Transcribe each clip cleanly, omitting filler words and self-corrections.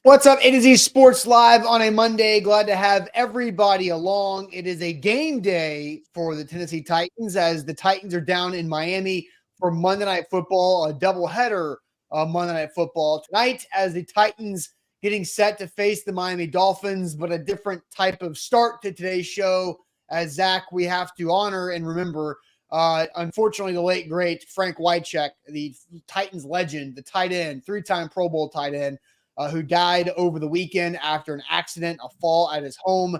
What's up, A to Z Sports Live on a Monday. Glad to have everybody along. It is a game day for the Tennessee Titans as the Titans are down in Miami for Monday Night Football, a doubleheader Monday Night Football tonight as the Titans getting set to face the Miami Dolphins, but a different type of start to today's show. As Zach, we have to honor and remember, unfortunately, the late, great Frank Whycheck, the Titans legend, the tight end, three-time Pro Bowl tight end, who died over the weekend after an accident, a fall at his home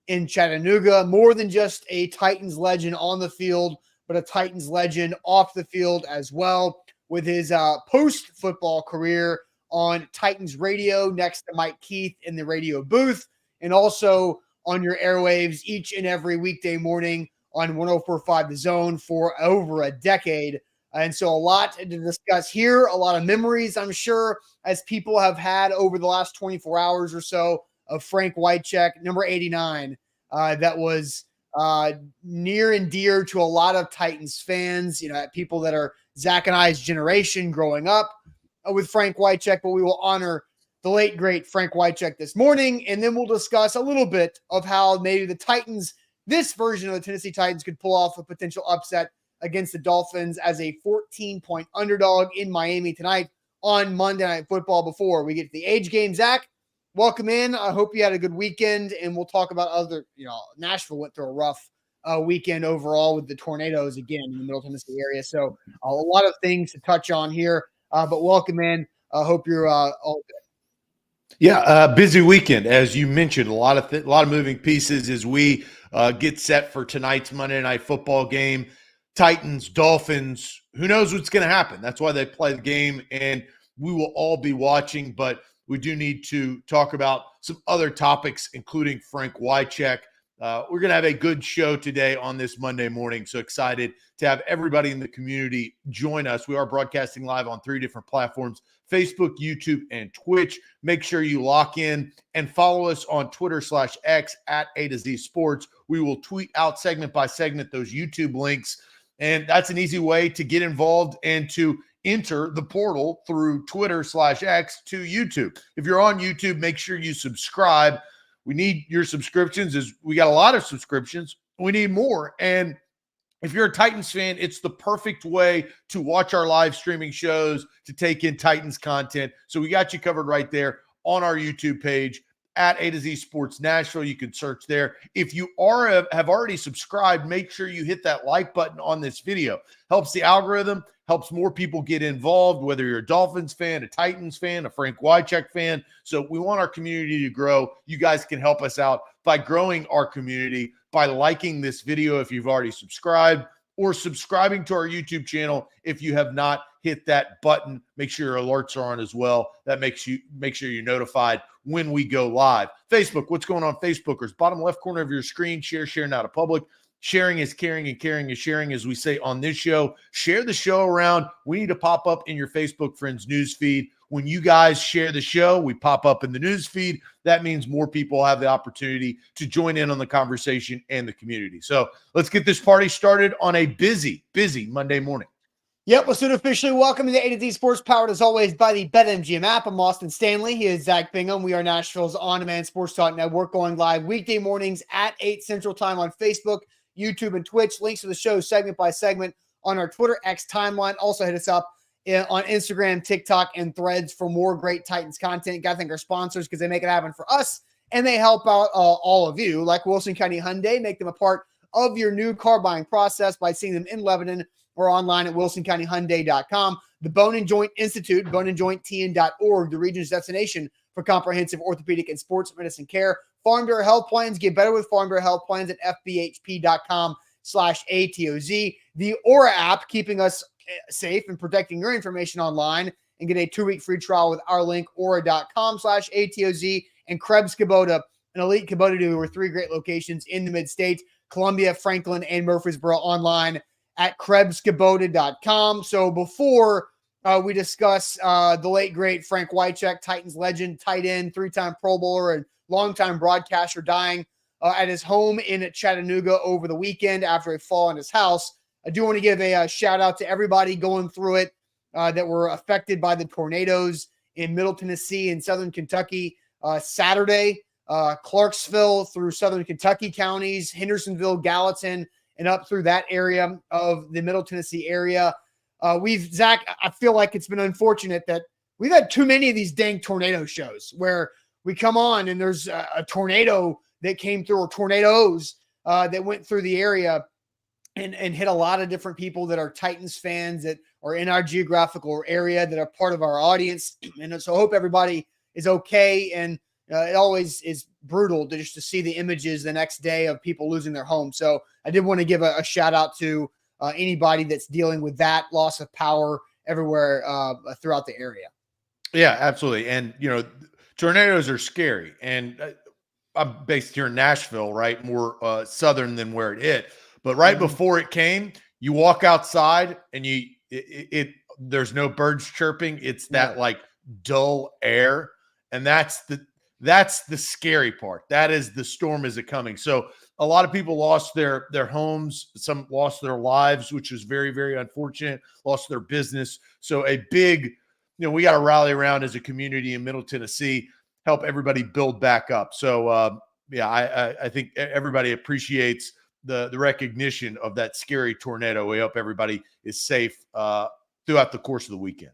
in Chattanooga. More than just a Titans legend on the field, but a Titans legend off the field as well, with his post-football career on Titans radio next to Mike Keith in the radio booth, and also on your airwaves each and every weekday morning on 104.5 The Zone for over a decade. And so a lot to discuss here, a lot of memories, I'm sure, as people have had over the last 24 hours or so of Frank Whycheck, number 89, that was near and dear to a lot of Titans fans, people that are Zach and I's generation growing up with Frank Whycheck. But we will honor the late, great Frank Whycheck this morning, and then we'll discuss a little bit of how maybe the Titans, this version of the Tennessee Titans, could pull off a potential upset against the Dolphins as a 14-point underdog in Miami tonight on Monday Night Football. Before we get to the age game, Zach, welcome in. I hope you had a good weekend, and we'll talk about other, Nashville went through a rough weekend overall with the tornadoes again in the Middle Tennessee area. So a lot of things to touch on here, but welcome in. I hope you're all good. Yeah, busy weekend, as you mentioned. A lot of moving pieces as we get set for tonight's Monday Night Football game. Titans, Dolphins, who knows what's going to happen? That's why they play the game, and we will all be watching, but we do need to talk about some other topics, including Frank Whycheck. We're going to have a good show today on this Monday morning, so excited to have everybody in the community join us. We are broadcasting live on 3 different platforms, Facebook, YouTube, and Twitch. Make sure you lock in and follow us on Twitter/X at A to Z Sports. We will tweet out segment by segment those YouTube links. And that's an easy way to get involved and to enter the portal through Twitter/X to YouTube. If you're on YouTube, make sure you subscribe. We need your subscriptions. We got a lot of subscriptions. We need more. And if you're a Titans fan, it's the perfect way to watch our live streaming shows, to take in Titans content. So we got you covered right there on our YouTube page at A to Z Sports Nashville. You can search there. If you have already subscribed, make sure you hit that like button on this video. Helps the algorithm, helps more people get involved, whether you're a Dolphins fan, a Titans fan, a Frank Whycheck fan. So we want our community to grow. You guys can help us out by growing our community by liking this video if you've already subscribed, or subscribing to our YouTube channel if you have not hit that button. Make sure your alerts are on as well. That make sure you're notified when we go live. Facebook, what's going on, Facebookers? Bottom left corner of your screen, share now to public. Sharing is caring, and caring is sharing, as we say on this show. Share the show around. We need to pop up in your Facebook friends news feed. When you guys share the show, we pop up in the news feed. That means more people have the opportunity to join in on the conversation and the community. So let's get this party started on a busy Monday morning. Yep, let's do it officially. Welcome to the A to Z Sports, powered as always by the BetMGM app. I'm Austin Stanley. He is Zach Bingham. We are Nashville's on-demand sports talk network, going live weekday mornings at 8 Central Time on Facebook, YouTube, and Twitch. Links to the show segment by segment on our Twitter X timeline. Also hit us up on Instagram, TikTok, and Threads for more great Titans content. Got to thank our sponsors because they make it happen for us, and they help out all of you, like Wilson County Hyundai. Make them a part of your new car buying process by seeing them in Lebanon or online at wilsoncountyhyundai.com. The Bone and Joint Institute, boneandjointtn.org, the region's destination for comprehensive orthopedic and sports medicine care. Farm Bureau Health Plans. Get better with Farm Bureau Health Plans at fbhp.com/ATOZ. The Aura app, keeping us safe and protecting your information online. And get a 2-week free trial with our link, aura.com/ATOZ. And Krebs Kubota, an elite Kubota dealer with 3 great locations in the mid-states, Columbia, Franklin, and Murfreesboro, online at KrebsKubota.com. So before we discuss the late, great Frank Whycheck, Titans legend, tight end, 3-time Pro Bowler, and longtime broadcaster, dying at his home in Chattanooga over the weekend after a fall in his house, I do want to give a shout out to everybody going through it that were affected by the tornadoes in Middle Tennessee and Southern Kentucky Saturday. Clarksville through Southern Kentucky counties, Hendersonville, Gallatin, and up through that area of the Middle Tennessee area. Zach, I feel like it's been unfortunate that we've had too many of these dang tornado shows where we come on and there's a tornado that came through, or tornadoes that went through the area and hit a lot of different people that are Titans fans that are in our geographical area that are part of our audience. And so I hope everybody is okay. And it always is brutal to see the images the next day of people losing their homes. So I did want to give a shout out to anybody that's dealing with that loss of power everywhere throughout the area. Yeah, absolutely. And, tornadoes are scary. And I'm based here in Nashville, right? More southern than where it hit. But right before it came, you walk outside and there's no birds chirping. It's that like dull air. And that's the scary part. That is the storm is coming. So a lot of people lost their homes. Some lost their lives, which is very, very unfortunate, lost their business. So a big, we got to rally around as a community in Middle Tennessee, help everybody build back up. So I think everybody appreciates the recognition of that scary tornado. We hope everybody is safe throughout the course of the weekend.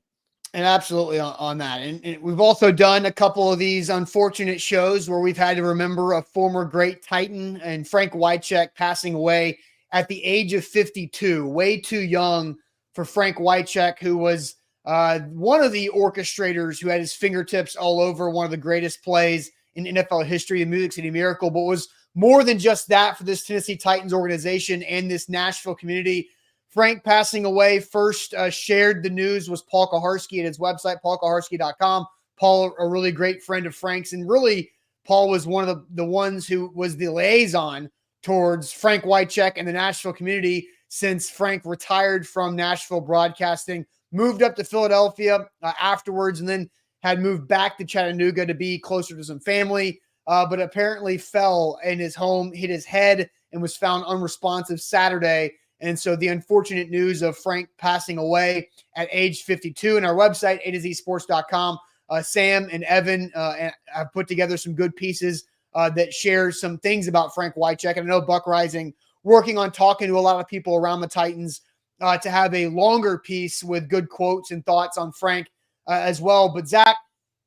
And absolutely on that. And we've also done a couple of these unfortunate shows where we've had to remember a former great Titan and Frank Whycheck passing away at the age of 52, way too young for Frank Whycheck, who was one of the orchestrators who had his fingertips all over one of the greatest plays in NFL history, the Music City Miracle, but was more than just that for this Tennessee Titans organization and this Nashville community. Frank passing away, first shared the news was Paul Kuharsky at his website, paulkuharsky.com. Paul, a really great friend of Frank's, and really Paul was one of the ones who was the liaison towards Frank Whycheck and the Nashville community since Frank retired from Nashville broadcasting, moved up to Philadelphia afterwards, and then had moved back to Chattanooga to be closer to some family, but apparently fell in his home, hit his head, and was found unresponsive Saturday. And so the unfortunate news of Frank passing away at age 52, and our website, A2Zsports.com, Sam and Evan have put together some good pieces that share some things about Frank Whycheck. And I know Buck Rising working on talking to a lot of people around the Titans to have a longer piece with good quotes and thoughts on Frank as well. But Zach,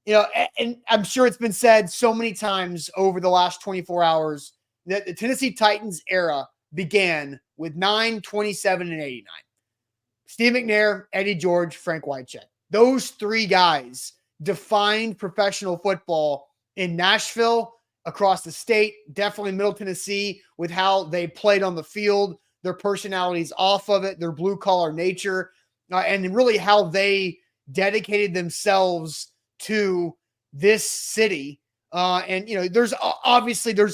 and I'm sure it's been said so many times over the last 24 hours that the Tennessee Titans era began with 9, 27, and 89. Steve McNair, Eddie George, Frank Whycheck. Those three guys defined professional football in Nashville, across the state, definitely Middle Tennessee, with how they played on the field, their personalities off of it, their blue-collar nature, and really how they dedicated themselves to this city. And there's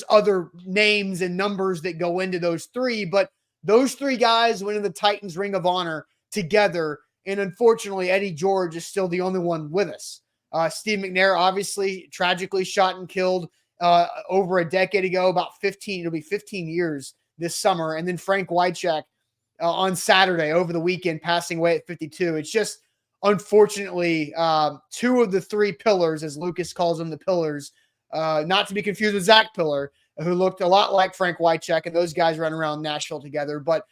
other names and numbers that go into those three, but those three guys went in the Titans Ring of Honor together. And unfortunately, Eddie George is still the only one with us. Steve McNair, obviously tragically shot and killed over a decade ago, it'll be 15 years this summer. And then Frank Whycheck on Saturday over the weekend, passing away at 52. It's just, unfortunately, two of the three pillars, as Lucas calls them, the pillars, not to be confused with Zach Pillar, who looked a lot like Frank Whycheck, and those guys run around Nashville together. But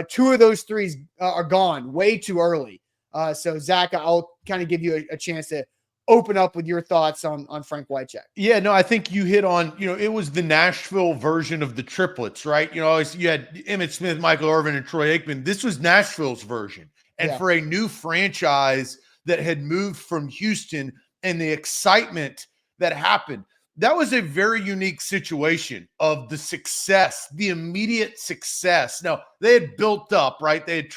two of those three are gone way too early. So, Zach, I'll kind of give you a chance to open up with your thoughts on Frank Whycheck. Yeah, no, I think you hit on, it was the Nashville version of the triplets, right? You had Emmitt Smith, Michael Irvin, and Troy Aikman. This was Nashville's version. And for a new franchise that had moved from Houston and the excitement that happened, that was a very unique situation of the success, the immediate success. Now, they had built up, right? They had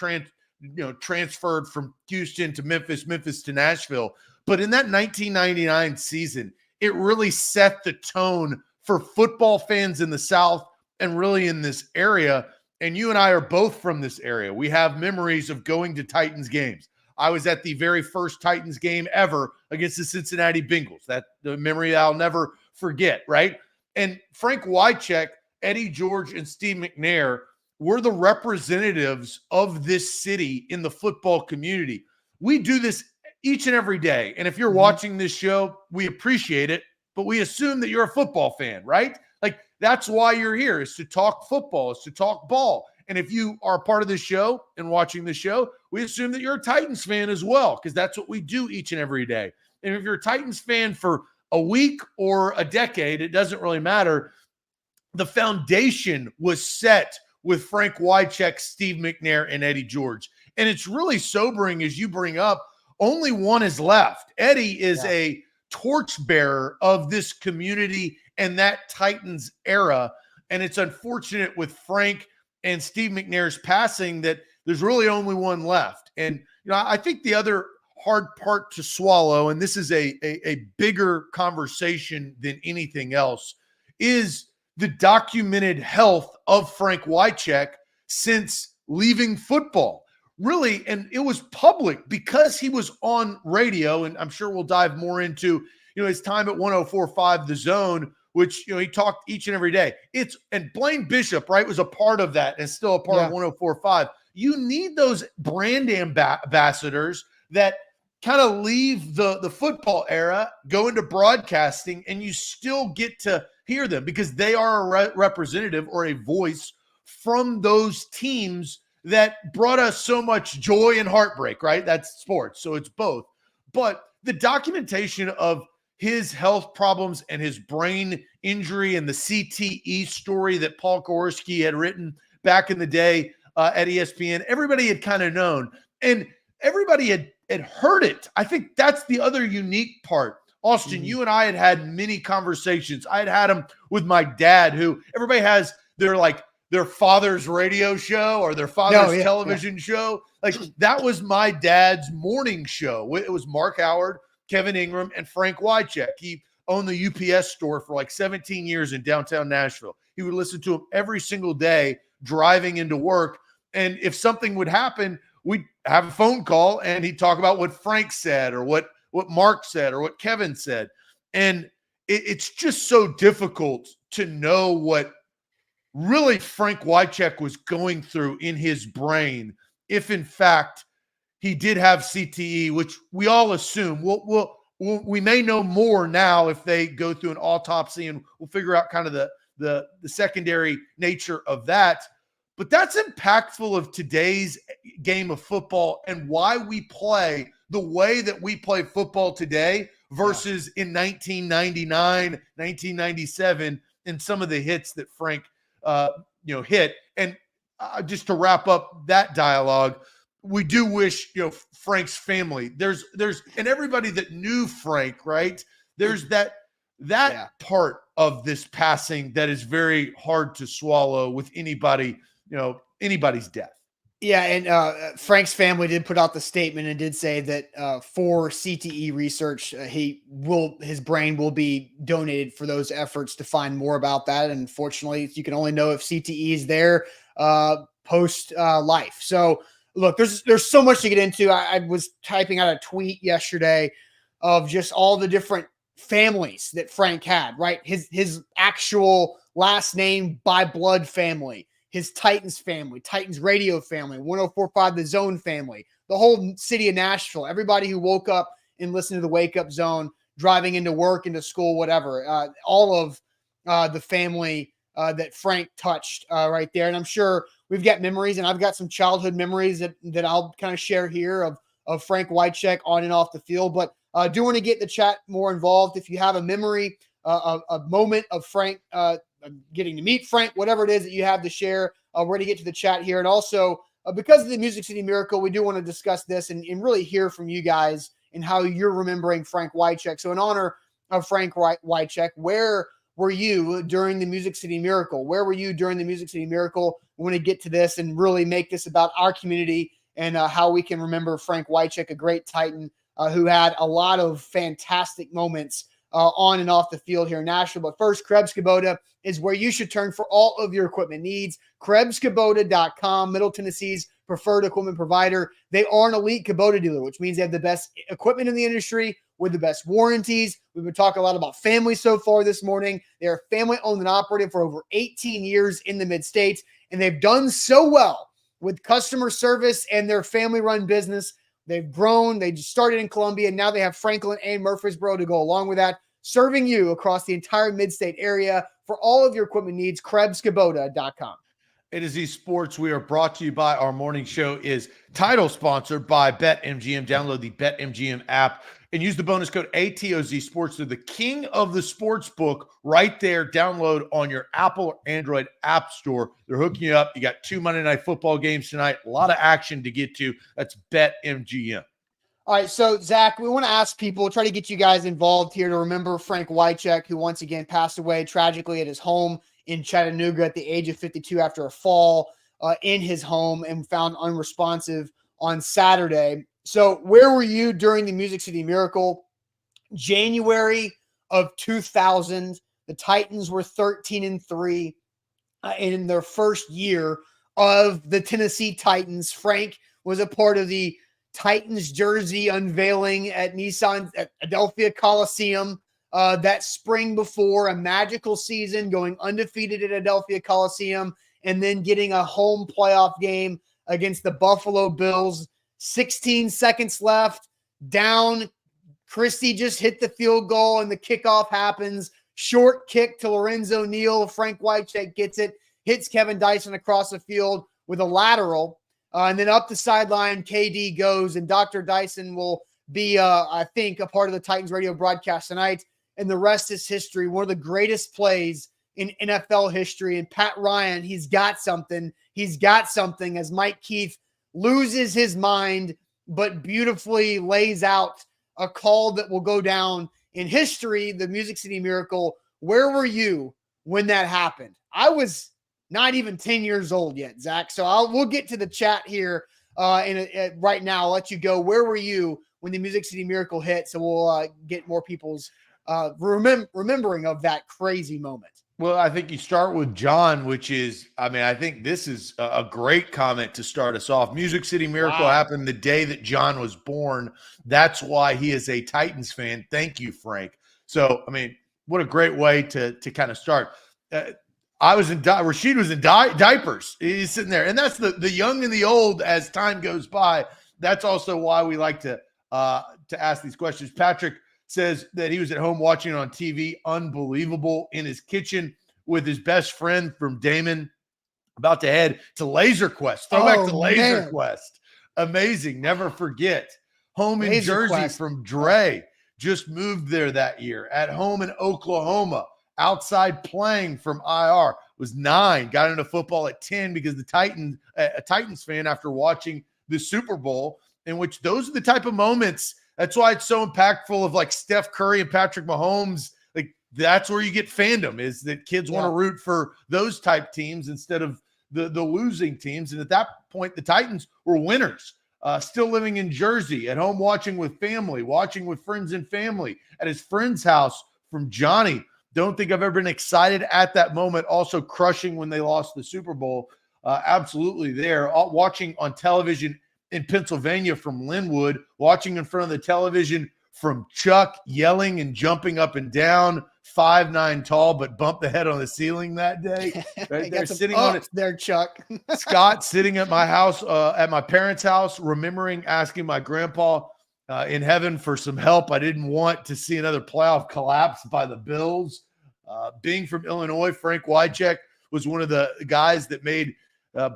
transferred from Houston to Memphis to Nashville. But in that 1999 season, it really set the tone for football fans in the South and really in this area. And you and I are both from this area. We have memories of going to Titans games. I was at the very first Titans game ever against the Cincinnati Bengals. That's the memory I'll never forget, right? And Frank Whycheck, Eddie George, and Steve McNair were the representatives of this city in the football community. We do this each and every day. And if you're Mhm. watching this show, we appreciate it, but we assume that you're a football fan, right? Like, that's why you're here, is to talk football, is to talk ball. And if you are a part of the show and watching the show, we assume that you're a Titans fan as well, because that's what we do each and every day. And if you're a Titans fan for a week or a decade, it doesn't really matter. The foundation was set with Frank Whycheck, Steve McNair, and Eddie George. And it's really sobering, as you bring up, only one is left. Eddie is a torchbearer of this community and that Titans era. And it's unfortunate with Frank and Steve McNair's passing that there's really only one left. And, I think the other hard part to swallow, and this is a bigger conversation than anything else, is the documented health of Frank Whycheck since leaving football. Really, and it was public because he was on radio, and I'm sure we'll dive more into, his time at 104.5 The Zone, which, he talked each and every day. And Blaine Bishop, right, was a part of that and still a part of 104.5. You need those brand ambassadors that kind of leave the football era, go into broadcasting, and you still get to hear them because they are a representative or a voice from those teams that brought us so much joy and heartbreak, right? That's sports, so it's both. But the documentation of his health problems and his brain injury and the CTE story that Paul Kowarski had written back in the day at ESPN, everybody had kind of known. And everybody had heard it. I think that's the other unique part. Austin, you and I had many conversations. I had them with my dad, who everybody has their father's radio show or their father's television show. Like, that was my dad's morning show. It was Mark Howard, Kevin Ingram, and Frank Whycheck. He owned the UPS store for like 17 years in downtown Nashville. He would listen to him every single day driving into work. And if something would happen, we'd have a phone call and he'd talk about what Frank said or what Mark said or what Kevin said. And it's just so difficult to know what really Frank Whycheck was going through in his brain, if in fact he did have CTE, which we all assume. We may know more now if they go through an autopsy, and we'll figure out kind of the secondary nature of that. But that's impactful of today's game of football and why we play the way that we play football today versus in 1999, 1997, and some of the hits that Frank hit. And just to wrap up that dialogue, we do wish, Frank's family, there's and everybody that knew Frank, right? There's that part of this passing that is very hard to swallow with anybody's death. Yeah, and Frank's family did put out the statement and did say that for CTE research, his brain will be donated for those efforts to find more about that. And unfortunately, you can only know if CTE is there post life. So look, there's so much to get into. I was typing out a tweet yesterday of just all the different families that Frank had, right? His actual last name by blood family, his Titans family, Titans radio family, 104.5 The Zone family, the whole city of Nashville, everybody who woke up and listened to the Wake Up Zone, driving into work, into school, whatever, all of the family that Frank touched right there. And I'm sure we've got memories, and I've got some childhood memories that I'll kind of share here of Frank Whycheck on and off the field. But I do want to get the chat more involved. If you have a memory, a moment of Frank getting to meet Frank, whatever it is that you have to share, we're going to get to the chat here. And also, because of the Music City Miracle, we do want to discuss this and really hear from you guys and how you're remembering Frank Whycheck. So in honor of Frank Whycheck, where were you during the Music City Miracle? Where were you during the Music City Miracle? We want to get to this and really make this about our community and how we can remember Frank Whycheck, a great Titan who had a lot of fantastic moments on and off the field here in Nashville. But first, Krebs Kubota is where you should turn for all of your equipment needs. KrebsKubota.com, Middle Tennessee's preferred equipment provider. They are an elite Kubota dealer, which means they have the best equipment in the industry with the best warranties. We've been talking a lot about family so far this morning. They are family owned and operated for over 18 years in the Mid-States, and they've done so well with customer service and their family run business. They've grown. They just started in Columbia, and now they have Franklin and Murfreesboro to go along with that, serving you across the entire mid-state area for all of your equipment needs. KrebsKubota.com. It is esports. We are brought to you by our morning show is title sponsored by BetMGM. Download the BetMGM app and use the bonus code ATOZ Sports. They're the king of the sports book right there. Download on your Apple or Android app store. They're hooking you up. You got 2 Monday Night Football games tonight. A lot of action to get to. That's BetMGM. All right, so Zach, we want to ask people, try to get you guys involved here to remember Frank Whycheck, who once again passed away tragically at his home in Chattanooga at the age of 52 after a fall in his home and found unresponsive on Saturday. So where were you during the Music City Miracle? January of 2000, the Titans were 13-3 in their first year of the Tennessee Titans. Frank was a part of the Titans jersey unveiling at Nissan at Adelphia Coliseum that spring before, a magical season, going undefeated at Adelphia Coliseum and then getting a home playoff game against the Buffalo Bills. 16 seconds left, down. Christie just hit the field goal and the kickoff happens. Short kick to Lorenzo Neal. Frank Whycheck gets it, hits Kevin Dyson across the field with a lateral. And then up the sideline, KD goes, and Dr. Dyson will be, I think, a part of the Titans radio broadcast tonight. And the rest is history. One of the greatest plays in NFL history. And Pat Ryan, he's got something. He's got something as Mike Keith loses his mind, but beautifully lays out a call that will go down in history, the Music City Miracle. Where were you when that happened? I was not even 10 years old yet, Zach. So we'll get to the chat here right now. I'll let you go. Where were you when the Music City Miracle hit? So we'll get more people's remembering of that crazy moment. Well, I think you start with John, which is, I think this is a great comment to start us off. Music City Miracle happened the day that John was born. That's why he is a Titans fan. Thank you, Frank. So, what a great way to kind of start. Rashid was in diapers. He's sitting there. And that's the young and the old as time goes by. That's also why we like to ask these questions. Patrick says that he was at home watching it on TV. Unbelievable. In his kitchen with his best friend from Damon, about to head to Laser Quest. Throwback to Laser Quest. Amazing. Never forget. Home in Jersey from Dre. Just moved there that year. At home in Oklahoma. Outside playing from IR. Was 9. Got into football at 10 because a Titans fan after watching the Super Bowl, in which those are the type of moments. That's why it's so impactful of like Steph Curry and Patrick Mahomes. Like that's where you get fandom, is that kids want to root for those type teams instead of the losing teams. And at that point, the Titans were winners. Still living in Jersey, at home watching with family, watching with friends and family at his friend's house from Johnny. Don't think I've ever been excited at that moment. Also crushing when they lost the Super Bowl. Absolutely there. Watching on television in Pennsylvania from Linwood, watching in front of the television from Chuck, yelling and jumping up and down, 5'9" tall, but bumped the head on the ceiling that day. Right there, sitting on it. There, Chuck. Scott sitting at my house, at my parents' house, remembering asking my grandpa in heaven for some help. I didn't want to see another playoff collapse by the Bills. Being from Illinois, Frank Whycheck was one of the guys that made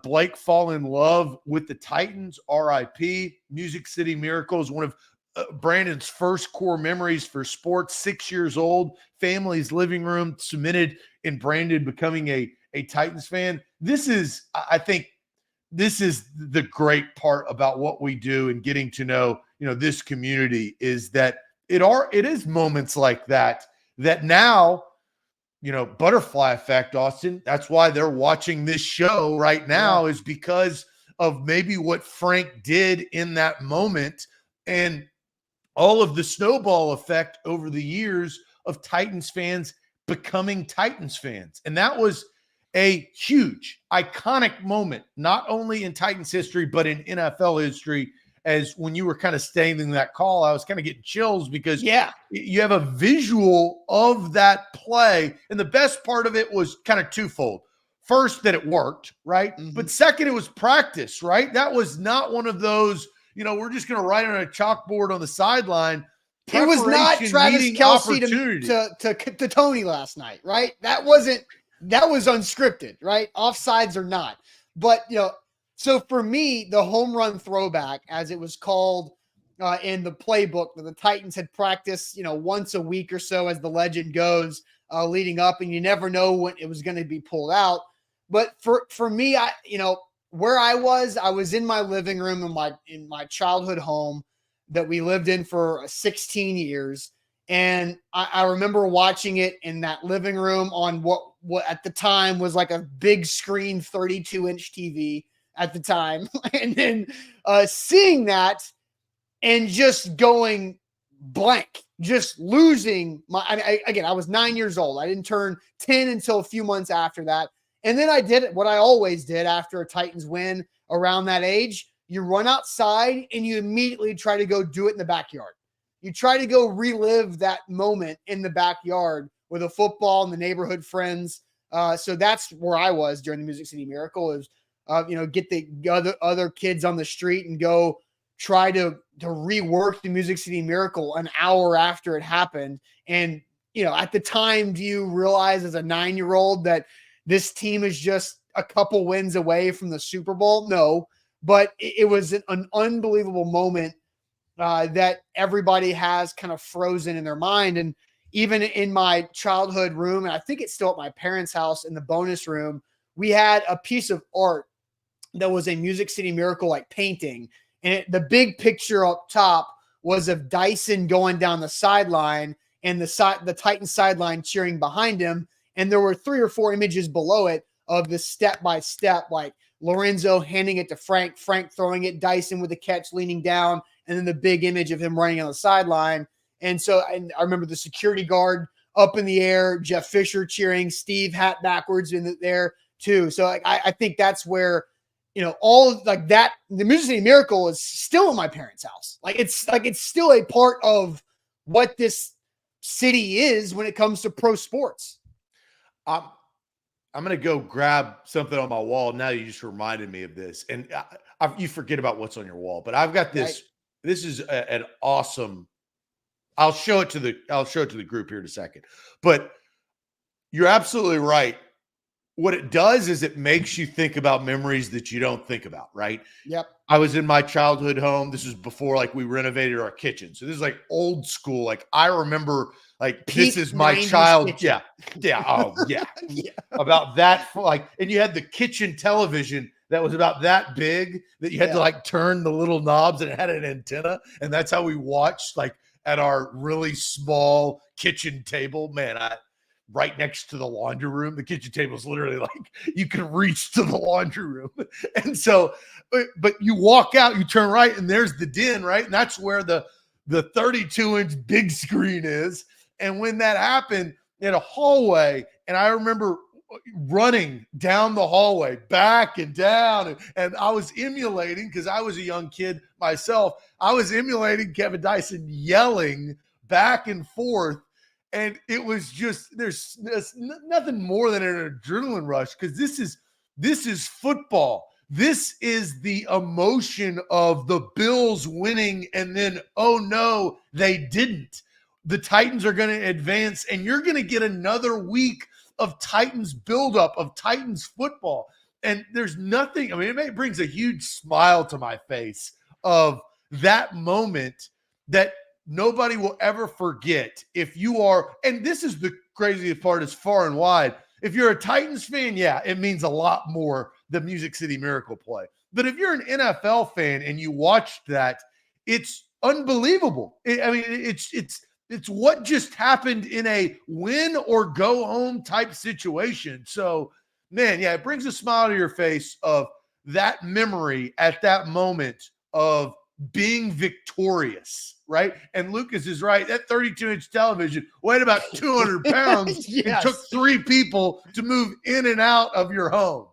Blake fall in love with the Titans. RIP. Music City Miracle is one of Brandon's first core memories for sports. 6 years old, family's living room, cemented in Brandon becoming a Titans fan. I think this is the great part about what we do and getting to know, this community, is that it is moments like that now, butterfly effect, Austin. That's why they're watching this show right now, is because of maybe what Frank did in that moment and all of the snowball effect over the years of Titans fans becoming Titans fans. And that was a huge, iconic moment, not only in Titans history, but in NFL history. As when you were kind of stating that call, I was kind of getting chills because you have a visual of that play. And the best part of it was kind of twofold. First, that it worked, right? Mm-hmm. But second, it was practice, right? That was not one of those, we're just going to write on a chalkboard on the sideline. It was not Travis Kelce to Tony last night, right? That was unscripted, right? Offsides or not. But, so for me, the home run throwback, as it was called in the playbook that the Titans had practiced, once a week or so, as the legend goes, leading up, and you never know when it was going to be pulled out. But for me, where I was in my living room in my childhood home that we lived in for 16 years. And I remember watching it in that living room on what at the time was like a big screen 32-inch TV at the time. And then seeing that and just going blank, just losing I was 9 years old. I didn't turn 10 until a few months after that. And then I did what I always did after a Titans win around that age. You run outside and you immediately try to go do it in the backyard. You try to go relive that moment in the backyard with a football and the neighborhood friends. So that's where I was during the Music City Miracle is, get the other kids on the street and go try to rework the Music City Miracle an hour after it happened. And, at the time, do you realize as a 9-year-old that this team is just a couple wins away from the Super Bowl? No, but it was an unbelievable moment that everybody has kind of frozen in their mind. And even in my childhood room, and I think it's still at my parents' house in the bonus room, we had a piece of art that was a Music City Miracle like painting. And the big picture up top was of Dyson going down the sideline and the Titans sideline cheering behind him. And there were 3 or 4 images below it of the step-by-step, like Lorenzo handing it to Frank throwing it, Dyson with the catch leaning down, and then the big image of him running on the sideline. And I remember the security guard up in the air, Jeff Fisher cheering, Steve hat backwards in there too. So I think that's where, all like that, the Music City Miracle is still in my parents' house. It's still a part of what this city is when it comes to pro sports. I'm going to go grab something on my wall. Now you just reminded me of this, and you forget about what's on your wall, but I've got this. Right. This is an awesome. I'll show it to the group here in a second, but you're absolutely right. What it does is it makes you think about memories that you don't think about. Right. Yep. I was in my childhood home. This was before we renovated our kitchen. So this is like old school. I remember this is my child. Kitchen. Yeah. Oh yeah. Yeah. About that. And you had the kitchen television that was about that big that you had to turn the little knobs and it had an antenna. And that's how we watched at our really small kitchen table. Man, right next to the laundry room. The kitchen table is literally you can reach to the laundry room. And so, but you walk out, you turn right, and there's the den, right? And that's where the 32-inch big screen is. And when that happened in a hallway, and I remember running down the hallway, back and down, and I was emulating, because I was a young kid myself, I was emulating Kevin Dyson yelling back and forth. And it was just, there's nothing more than an adrenaline rush, because this is football. This is the emotion of the Bills winning, and then, oh no, they didn't. The Titans are going to advance, and you're going to get another week of Titans buildup, of Titans football. And there's nothing, it brings a huge smile to my face of that moment that nobody will ever forget. If you are, and this is the craziest part, is far and wide. If you're a Titans fan, yeah, it means a lot more, the Music City Miracle play. But if you're an NFL fan and you watched that, it's unbelievable. It's what just happened in a win or go home type situation. So, man, yeah, it brings a smile to your face of that memory at that moment of being victorious, right? And Lucas is right. That 32-inch television weighed about 200 pounds. Yes. It took 3 people to move in and out of your home.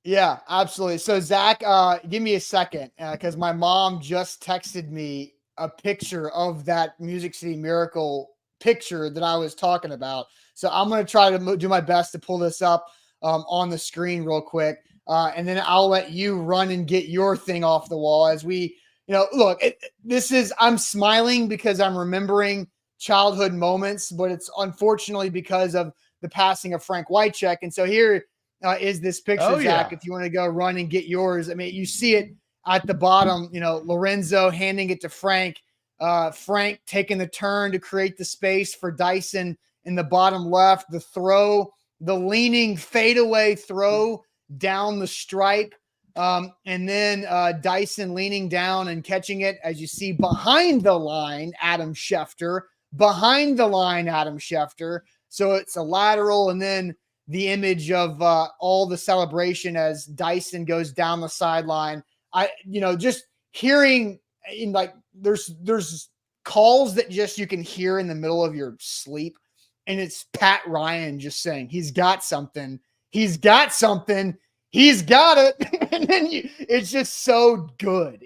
Yeah, absolutely. So, Zach, give me a second, because my mom just texted me a picture of that Music City Miracle picture that I was talking about. So I'm going to try to do my best to pull this up on the screen real quick. And then I'll let you run and get your thing off the wall as we look, I'm smiling because I'm remembering childhood moments, but it's unfortunately because of the passing of Frank Whycheck. And so here is this picture, Oh, Zach, yeah. if you want to go run and get yours. I mean, you see it at the bottom, Lorenzo handing it to Frank, Frank taking the turn to create the space for Dyson in the bottom left, the throw, the leaning fadeaway throw down the stripe. And then Dyson leaning down and catching it, as you see behind the line, Adam Schefter. So it's a lateral, and then the image of all the celebration as Dyson goes down the sideline. Just hearing there's calls that just you can hear in the middle of your sleep, and it's Pat Ryan just saying he's got something, he's got it. And then it's just so good.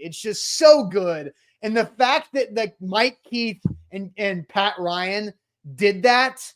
And the fact that Mike Keith and Pat Ryan did that,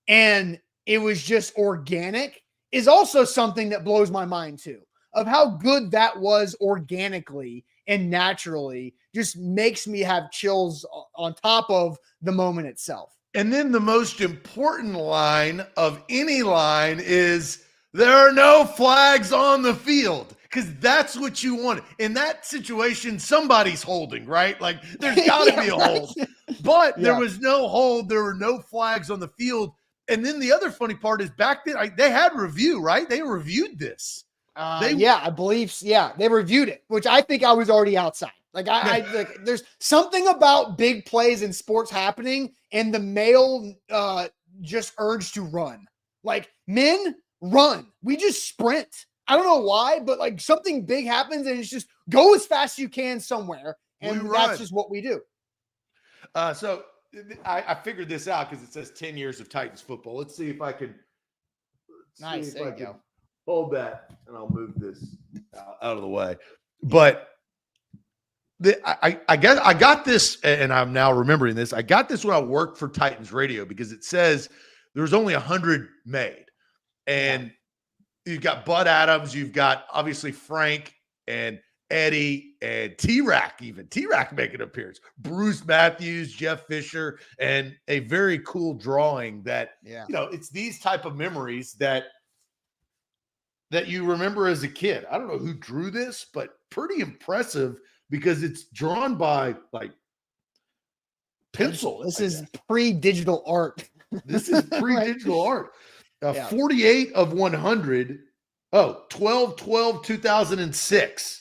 and it was just organic, is also something that blows my mind too, of how good that was organically and naturally. Just makes me have chills on top of the moment itself. And then the most important line of any line is, there are no flags on the field, because that's what you want. In that situation, somebody's holding, right? Like, there's got to be a hold. But there was no hold. There were no flags on the field. And then the other funny part is, back then, they had review, right? They reviewed this. I believe. Yeah, they reviewed it, which I think I was already outside. Like, there's something about big plays in sports happening, and the male just urge to run. Like, men run. We just sprint. I don't know why, but like something big happens, and it's just go as fast as you can somewhere, and that's just what we do. So I figured this out because it says 10 years of Titans football. Let's see if I can. Nice. There you go. Hold that, and I'll move this out of the way. But I guess I got this, and I'm now remembering this. I got this when I worked for Titans Radio, because it says there's only 100 made. And you've got Bud Adams, you've got obviously Frank and Eddie and T-Rack, even T-Rack making an appearance, Bruce Matthews, Jeff Fisher, and a very cool drawing that, it's these type of memories that you remember as a kid. I don't know who drew this, but pretty impressive, because it's drawn by like pencil. This is pre-digital art. This is pre-digital art. 48 of 100. 12/12/2006.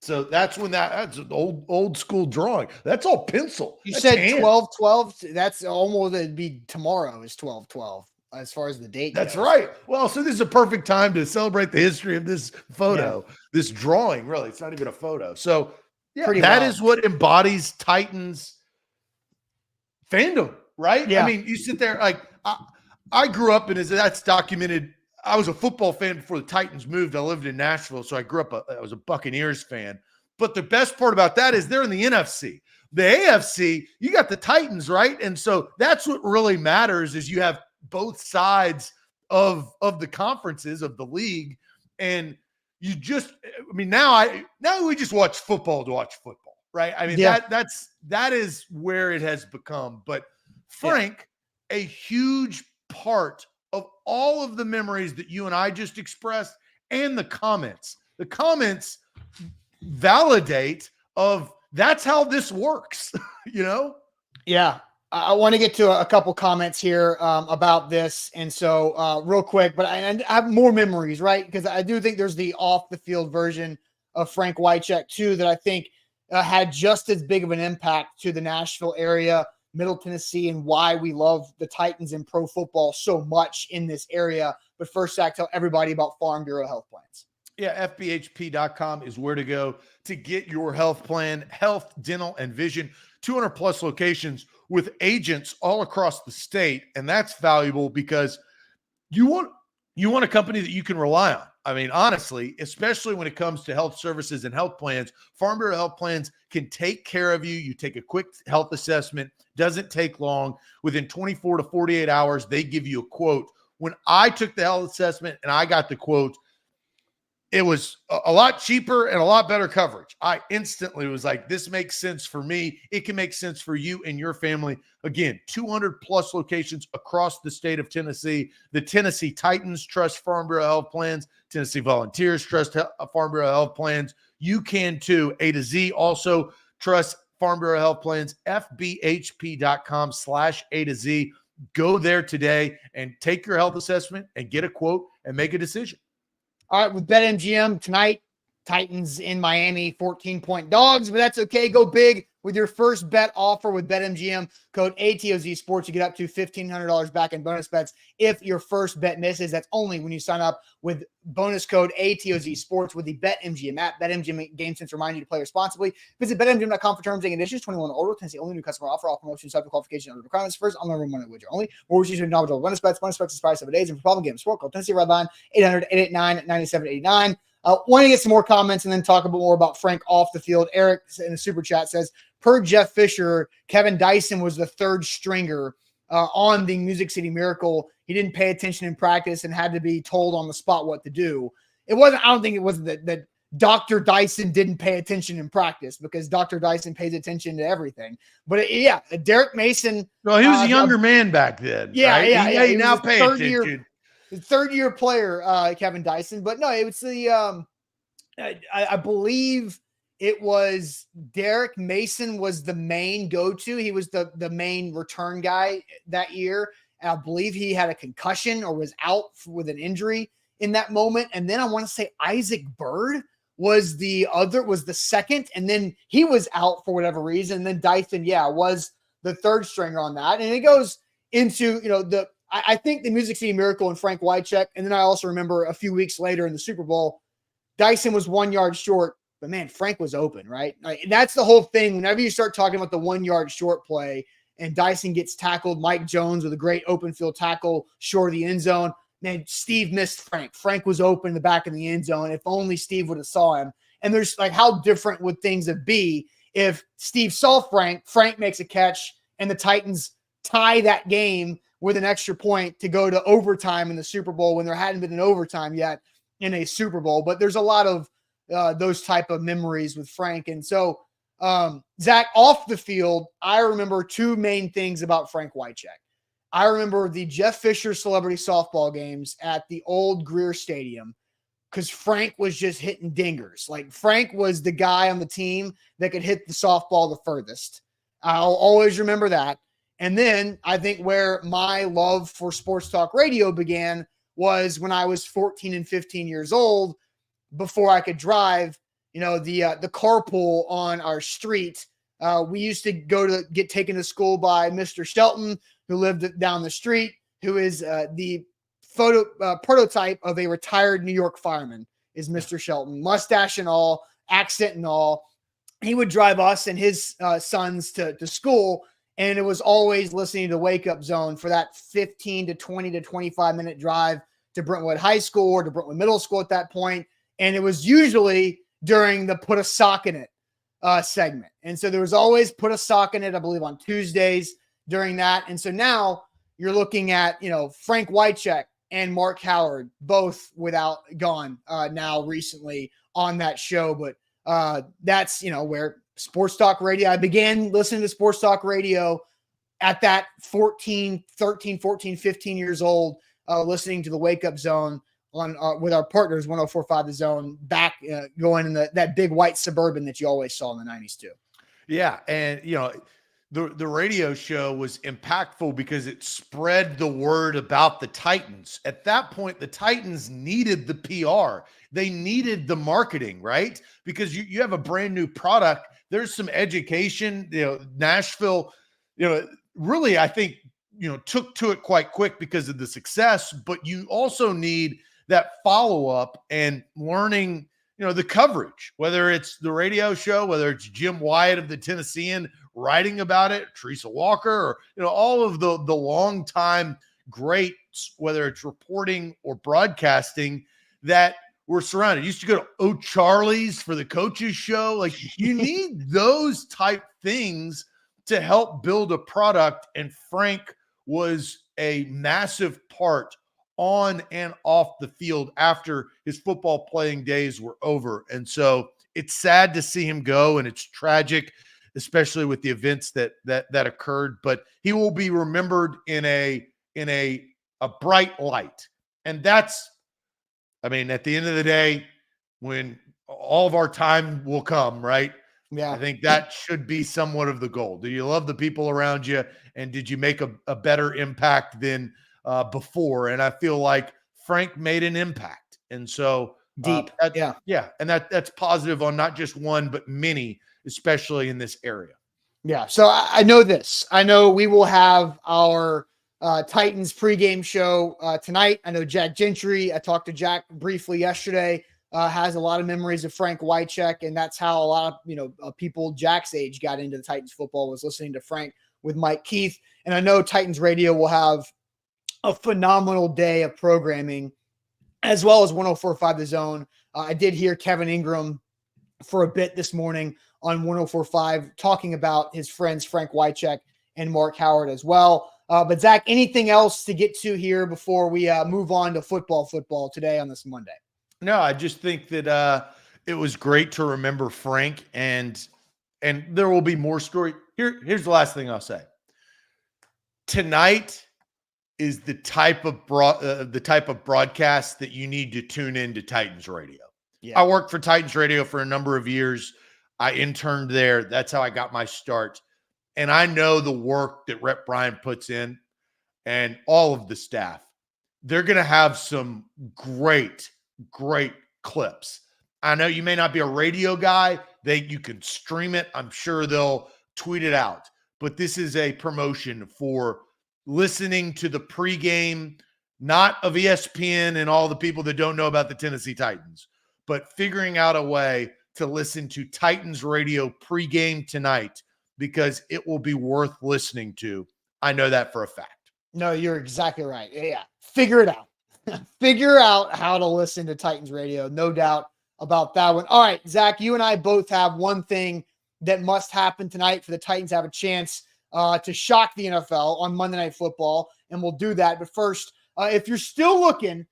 So that's when that's an old school drawing. That's all pencil. You said 12/12. That's almost, it'd be tomorrow is 12/12 as far as the date. That's goes. right. Well, so this is a perfect time to celebrate the history of this photo, this drawing. Really, it's not even a photo. So that is what embodies Titans fandom, right? Yeah. I mean, you sit there like I grew up, and that's documented. I was a football fan before the Titans moved. I lived in Nashville, so I grew up. I was a Buccaneers fan. But the best part about that is they're in the NFC. The AFC, you got the Titans, right? And so that's what really matters, is you have both sides of the conferences of the league, and you just, now we just watch football to watch football, right? I mean, that is where it has become. But Frank, a huge part of all of the memories that you and I just expressed, and the comments validate of that's how this works, Yeah. I want to get to a couple comments here about this. And so real quick, but I have more memories, right? Because I do think there's the off the field version of Frank Whycheck too, that I think had just as big of an impact to the Nashville area, Middle Tennessee, and why we love the Titans and pro football so much in this area. But first, Zach, tell everybody about Farm Bureau Health Plans. Yeah, FBHP.com is where to go to get your health plan, health, dental, and vision. 200 plus locations with agents all across the state. And that's valuable because you want a company that you can rely on. I mean, honestly, especially when it comes to health services and health plans, Farm Bureau Health Plans can take care of you. You take a quick health assessment, doesn't take long. Within 24 to 48 hours, they give you a quote. When I took the health assessment and I got the quote, it was a lot cheaper and a lot better coverage. I instantly was like, this makes sense for me. It can make sense for you and your family. Again, 200 plus locations across the state of Tennessee. The Tennessee Titans trust Farm Bureau Health Plans. Tennessee Volunteers trust Farm Bureau Health Plans. You can too. A to Z also trust Farm Bureau Health Plans. FBHP.com/A to Z. Go there today and take your health assessment and get a quote and make a decision. All right, with BetMGM tonight, Titans in Miami, 14-point dogs, but that's okay. Go big with your first bet offer with BetMGM. Code ATOZ Sports. You get up to $1,500 back in bonus bets if your first bet misses. That's only when you sign up with bonus code ATOZ Sports with the BetMGM app. BetMGM game sense remind you to play responsibly. Visit BetMGM.com for terms and conditions. 21 or older. Tennessee only new customer offer. All promotions subject to qualification and requirements. First, online money wager only. Or receive knowledgeable bonus bets. Bonus bets expire 7 days. And for problem games, sport, call Tennessee Red Line 800-889-9789. Want to get some more comments and then talk a bit more about Frank off the field. Eric in the super chat says, per Jeff Fisher, Kevin Dyson was the third stringer on the Music City Miracle. He didn't pay attention in practice and had to be told on the spot what to do. It wasn't, I don't think it was that Dr. Dyson didn't pay attention in practice, because Dr. Dyson pays attention to everything. But Derek Mason. Well, he was a younger man back then. Yeah, right? yeah. He now pay attention. Third-year player, Kevin Dyson. But no, it was I believe it was Derek Mason was the main go-to. He was the main return guy that year. And I believe he had a concussion or was out with an injury in that moment. And then I want to say Isaac Bird was the second. And then he was out for whatever reason. And then Dyson, was the third stringer on that. And it goes into, I think the Music City Miracle and Frank Whycheck. And then I also remember a few weeks later in the Super Bowl, Dyson was 1 yard short, but man, Frank was open, right? Like, that's the whole thing. Whenever you start talking about the 1 yard short play and Dyson gets tackled, Mike Jones with a great open field tackle short of the end zone, man, Steve missed Frank. Frank was open in the back of the end zone. If only Steve would have saw him. And there's like, how different would things have been if Steve saw Frank makes a catch, and the Titans tie that game with an extra point to go to overtime in the Super Bowl when there hadn't been an overtime yet in a Super Bowl. But there's a lot of those type of memories with Frank. And so, Zach, off the field, I remember two main things about Frank Whycheck. I remember the Jeff Fisher celebrity softball games at the old Greer Stadium, because Frank was just hitting dingers. Like, Frank was the guy on the team that could hit the softball the furthest. I'll always remember that. And then I think where my love for sports talk radio began was when I was 14 and 15 years old, before I could drive, the carpool on our street. We used to go to get taken to school by Mr. Shelton, who lived down the street, who is the prototype of a retired New York fireman, is Mr. Shelton, mustache and all, accent and all. He would drive us and his sons to school. And it was always listening to Wake Up Zone for that 15 to 20 to 25 minute drive to Brentwood High School or to Brentwood Middle School at that point. And it was usually during the Put a Sock in It segment. And so there was always Put a Sock in It, I believe, on Tuesdays during that. And so now you're looking at, Frank Whycheck and Mark Howard, both gone now recently on that show. But that's, where sports talk radio, I began listening to sports talk radio at that 13, 14, 15 years old, listening to the Wake Up Zone on with our partners, 104.5 The Zone, back going in that big white Suburban that you always saw in the 90s too. Yeah. And, the radio show was impactful because it spread the word about the Titans. At that point, the Titans needed the PR. They needed the marketing, right? Because you have a brand new product. There's some education, Nashville, really, I think, took to it quite quick because of the success, but you also need that follow-up and learning, the coverage, whether it's the radio show, whether it's Jim Wyatt of the Tennessean writing about it, Teresa Walker, or, all of the longtime greats, whether it's reporting or broadcasting, that we're surrounded. Used to go to O'Charlie's for the coaches show. Like, you need those type things to help build a product. And Frank was a massive part on and off the field after his football playing days were over. And so it's sad to see him go, and it's tragic, especially with the events that occurred, but he will be remembered in a bright light. And that's, I mean, at the end of the day, when all of our time will come, right? Yeah. I think that should be somewhat of the goal. Do you love the people around you? And did you make a better impact than before? And I feel like Frank made an impact. And so deep. Yeah. And that's positive on not just one, but many, especially in this area. Yeah. So I know this. I know we will have our Titans pregame show tonight. I know Jack Gentry, I talked to Jack briefly yesterday, has a lot of memories of Frank Whycheck, and that's how a lot of people Jack's age got into the Titans football, was listening to Frank with Mike Keith. And I know Titans Radio will have a phenomenal day of programming, as well as 104.5 The Zone. I did hear Kevin Ingram for a bit this morning on 104.5 talking about his friends Frank Whycheck and Mark Howard as well. But Zach, anything else to get to here before we move on to football today on this Monday? No, I just think that it was great to remember Frank, and there will be more story. Here's the last thing I'll say. Tonight is the type of broadcast that you need to tune into Titans Radio. Yeah. I worked for Titans Radio for a number of years. I interned there. That's how I got my start. And I know the work that Rep Brian puts in and all of the staff. They're going to have some great clips. I know you may not be a radio guy. You can stream it. I'm sure they'll tweet it out. But this is a promotion for listening to the pregame, not of ESPN and all the people that don't know about the Tennessee Titans, but figuring out a way to listen to Titans Radio pregame tonight, because it will be worth listening to. I know that for a fact. No, you're exactly right. Yeah. Figure it out. Figure out how to listen to Titans Radio. No doubt about that one. All right, Zach, you and I both have one thing that must happen tonight for the Titans to have a chance to shock the NFL on Monday Night Football, and we'll do that. But first, if you're still looking,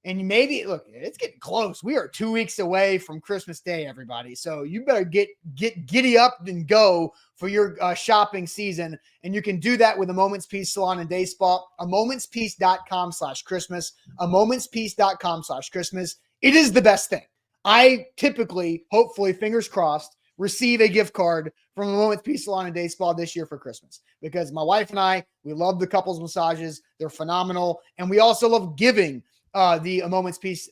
and maybe look, it's getting close. We are 2 weeks away from Christmas Day, everybody. So you better get giddy up and go for your shopping season. And you can do that with a Moment's Peace Salon and Day Spa, amomentspeace.com/Christmas, amomentspeace.com/Christmas. It is the best thing. I typically, hopefully, fingers crossed, receive a gift card from a Moment's Peace Salon and Day Spa this year for Christmas, because my wife and I, we love the couples massages. They're phenomenal. And we also love giving the A Moment's Peace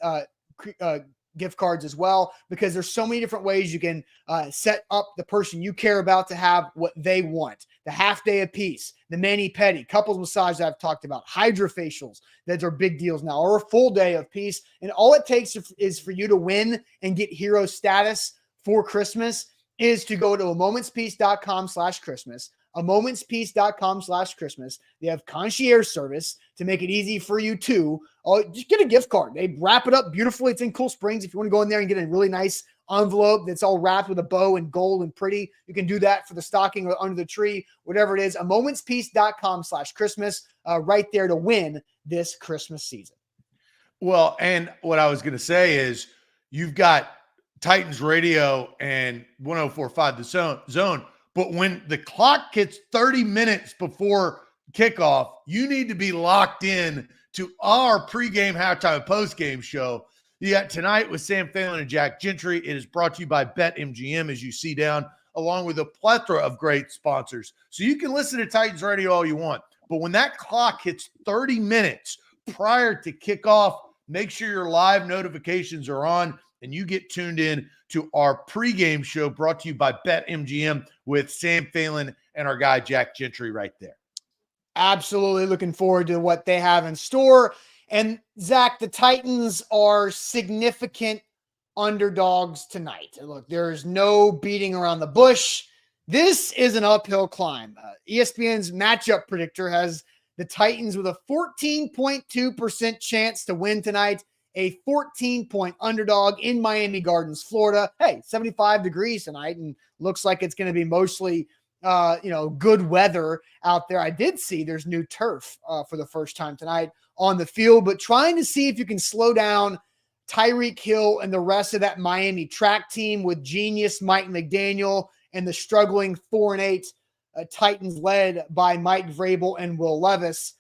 gift cards as well, because there's so many different ways you can set up the person you care about to have what they want. The half day of peace, the mani-pedi, couples massage that I've talked about, hydrofacials that are big deals now, or a full day of peace. And all it takes is for you to win and get hero status for Christmas is to go to amomentspeace.com/Christmas, amomentspeace.com/Christmas. They have concierge service to make it easy for you too. Oh, just get a gift card. They wrap it up beautifully. It's in Cool Springs. If you want to go in there and get a really nice envelope that's all wrapped with a bow and gold and pretty, you can do that for the stocking or under the tree, whatever it is. amomentspeace.com/Christmas, right there to win this Christmas season. Well, and what I was going to say is you've got Titans Radio and 104.5 The Zone. But when the clock hits 30 minutes before kickoff, you need to be locked in to our pregame, halftime, postgame show. You got Tonight with Sam Phelan and Jack Gentry. It is brought to you by BetMGM, as you see down, along with a plethora of great sponsors. So you can listen to Titans Radio all you want. But when that clock hits 30 minutes prior to kickoff, make sure your live notifications are on and you get tuned in to our pregame show brought to you by BetMGM with Sam Phelan and our guy Jack Gentry right there. Absolutely looking forward to what they have in store. And Zach, the Titans are significant underdogs tonight. Look, there's no beating around the bush. This is an uphill climb. ESPN's matchup predictor has the Titans with a 14.2% chance to win tonight, a 14-point underdog in Miami Gardens, Florida. Hey, 75 degrees tonight, and looks like it's going to be mostly good weather out there. I did see there's new turf for the first time tonight on the field, but trying to see if you can slow down Tyreek Hill and the rest of that Miami track team with genius Mike McDaniel and the struggling 4-8 Titans led by Mike Vrabel and Will Levis.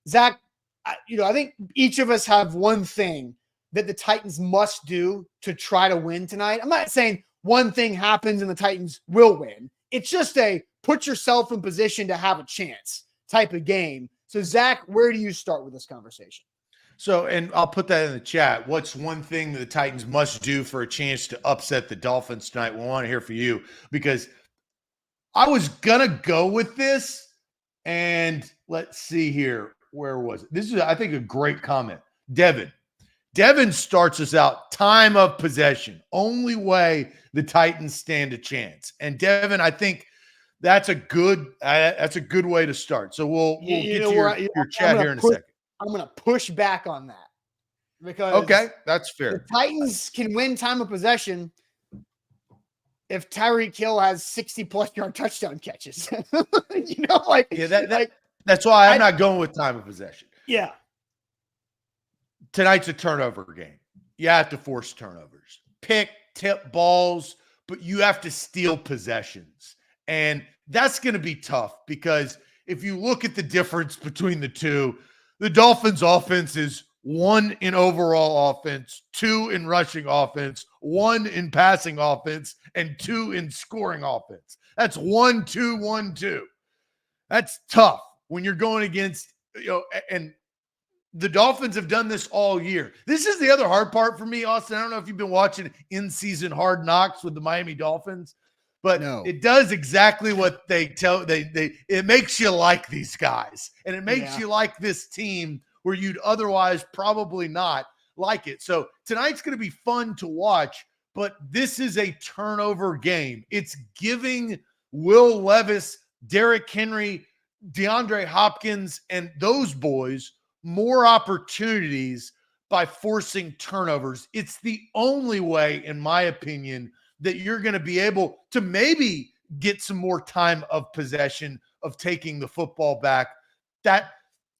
Zach, I think each of us have one thing that the Titans must do to try to win tonight. I'm not saying one thing happens and the Titans will win. It's just a put yourself in position to have a chance type of game. So, Zach, where do you start with this conversation? So, and I'll put that in the chat. What's one thing that the Titans must do for a chance to upset the Dolphins tonight? We want to hear from you, because I was going to go with this, and let's see here. Where was it? This is, I think, a great comment. Devin starts us out. Time of possession. Only way the Titans stand a chance. And Devin, I think that's a good way to start. So we'll get to your chat here in a second. I'm going to push back on that, because okay, that's fair. The Titans can win time of possession if Tyreek Hill has 60+ yard touchdown catches. That's why I'm not going with time of possession. Yeah. Tonight's a turnover game. You have to force turnovers, pick, tip balls, but you have to steal possessions. And that's going to be tough, because if you look at the difference between the two, the Dolphins offense is 1 in overall offense, 2 in rushing offense, 1 in passing offense, and 2 in scoring offense. That's 1-2, 1-2. That's tough when you're going against, and the Dolphins have done this all year. This is the other hard part for me, Austin. I don't know if you've been watching in-season Hard Knocks with the Miami Dolphins, but It does exactly what they tell. It makes you like these guys, and it makes you like this team where you'd otherwise probably not like it. So tonight's going to be fun to watch, but this is a turnover game. It's giving Will Levis, Derrick Henry, DeAndre Hopkins, and those boys more opportunities by forcing turnovers. It's the only way, in my opinion, that you're going to be able to maybe get some more time of possession of taking the football back. That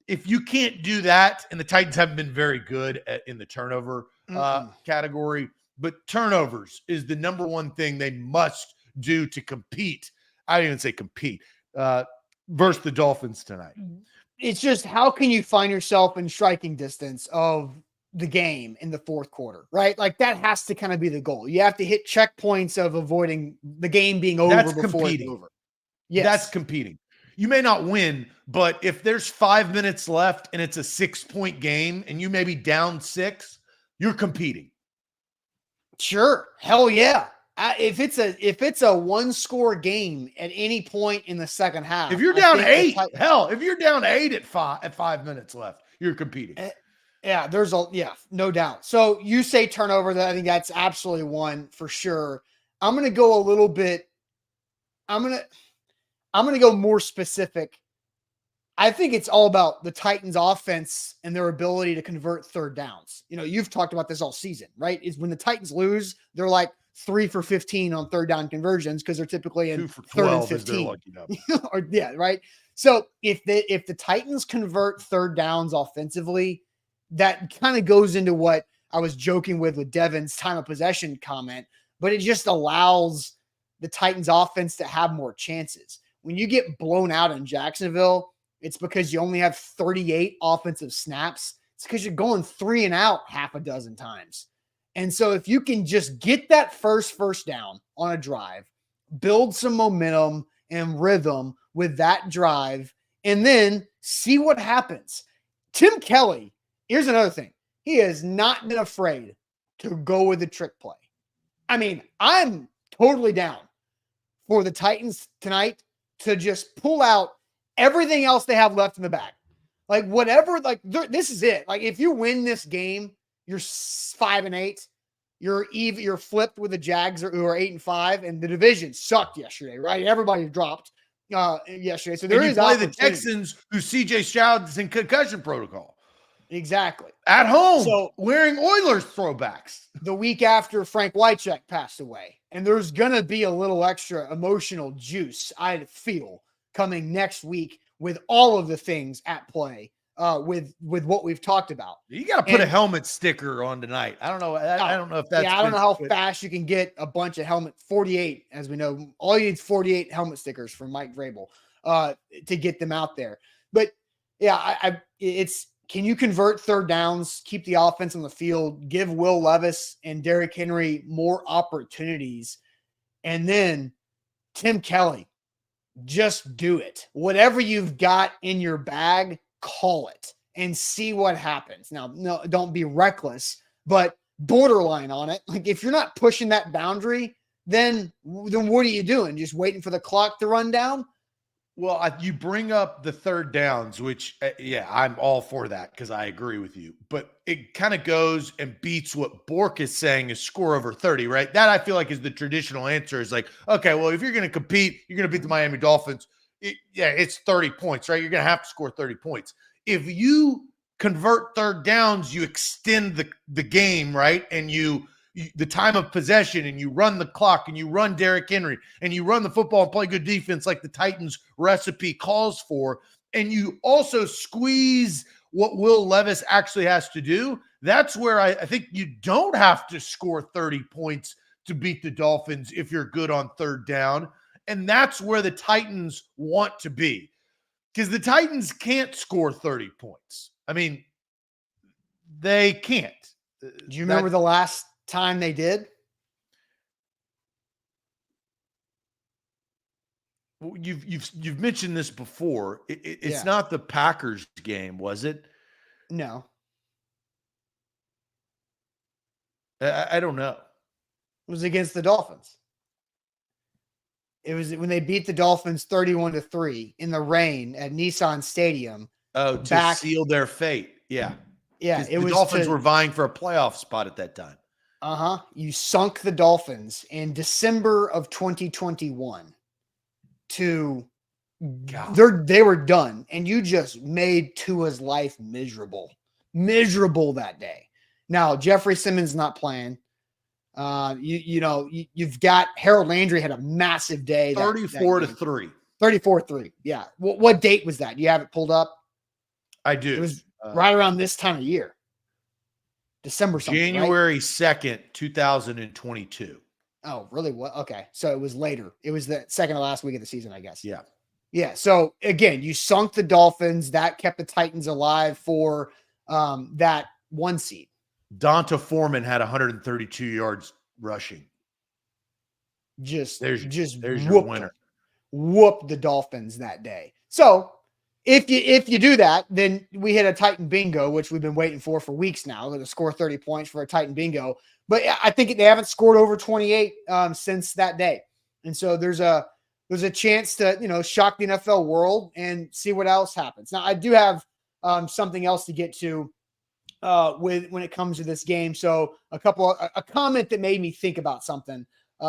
if you can't do that, and the Titans haven't been very good in the turnover category, but turnovers is the number one thing they must do to compete. I didn't even say compete versus the Dolphins tonight. It's just, how can you find yourself in striking distance of the game in the fourth quarter, right? Like, that has to kind of be the goal. You have to hit checkpoints of avoiding the game being over before it's over. Yes. That's competing. You may not win, but if there's 5 minutes left and it's a 6-point game and you may be down 6, you're competing. Sure. Hell yeah. If it's a 1-score game at any point in the second half, if you're down 8, if you're down 8 at 5 minutes left, you're competing. Yeah, no doubt. So you say turnover, that I think that's absolutely one for sure. I'm going to go a little bit. I'm going to go more specific. I think it's all about the Titans offense and their ability to convert third downs. You've talked about this all season, right? Is when the Titans lose, they're like 3 for 15 on third down conversions, because they're typically in 2 for 12 3rd and 15. Right? So if the Titans convert third downs offensively, that kind of goes into what I was joking with Devin's time of possession comment, but it just allows the Titans offense to have more chances. When you get blown out in Jacksonville, it's because you only have 38 offensive snaps. It's because you're going 3 and out half a dozen times. And so if you can just get that first down on a drive, build some momentum and rhythm with that drive, and then see what happens. Tim Kelly, here's another thing. He has not been afraid to go with the trick play. I mean, I'm totally down for the Titans tonight to just pull out everything else they have left in the bag. Like, whatever, this is it. Like, if you win this game, you're 5-8. You're flipped with the Jags who are 8-5, and the division sucked yesterday, right? Everybody dropped yesterday. So there is play the Texans, who CJ Stroud's in concussion protocol. Exactly. At home, so wearing Oilers throwbacks. The week after Frank Whycheck passed away. And there's going to be a little extra emotional juice, I feel, coming next week with all of the things at play with what we've talked about. You got to put a helmet sticker on tonight. I don't know. I don't know if that's I don't know how fast you can get a bunch of 48, as we know. All you need is 48 helmet stickers from Mike Vrabel to get them out there. But yeah, it's can you convert third downs, keep the offense on the field, give Will Levis and Derrick Henry more opportunities, and then Tim Kelly, just do it. Whatever you've got in your bag, call it and see what happens. Now, no, don't be reckless, but borderline on it. Like if you're not pushing that boundary, then what are you doing? Just waiting for the clock to run down? Well, you bring up the third downs, which, I'm all for that because I agree with you. But it kind of goes and beats what Bork is saying is score over 30, right? That I feel like is the traditional answer is like, okay, well, if you're going to compete, you're going to beat the Miami Dolphins. It's 30 points, right? You're going to have to score 30 points. If you convert third downs, you extend the game, right? And the time of possession, and you run the clock, and you run Derrick Henry, and you run the football and play good defense like the Titans recipe calls for, and you also squeeze what Will Levis actually has to do. That's where I think you don't have to score 30 points to beat the Dolphins if you're good on third down. And that's where the Titans want to be, because the Titans can't score 30 points. I mean, they can't. Do you remember the last time they did? Well, you've mentioned this before. It's not the Packers game, was it? No. I don't know. It was against the Dolphins. It was when they beat the Dolphins 31-3 in the rain at Nissan Stadium. Oh, to seal their fate. Yeah. Yeah. The Dolphins were vying for a playoff spot at that time. You sunk the Dolphins in December of 2021 they were done. And you just made Tua's life miserable that day. Now, Jeffrey Simmons not playing. You've got Harold Landry had a massive day. 34-3. 34-3. Yeah. What date was that? Do you have it pulled up? I do. It was right around this time of year. December something, January 2nd, 2022. Oh, really? What? Okay. So it was later. It was the second to last week of the season, I guess. Yeah. Yeah. So again, you sunk the Dolphins. That kept the Titans alive for that one seed. Donta Foreman had 132 yards rushing. There's your winner. Whoop the Dolphins that day. So if you do that, then we hit a Titan bingo, which we've been waiting for weeks now, to score 30 points for a Titan bingo. But I think they haven't scored over 28 since that day. And so there's a chance to, shock the NFL world and see what else happens. Now, I do have something else to get to when it comes to this game. So a comment that made me think about something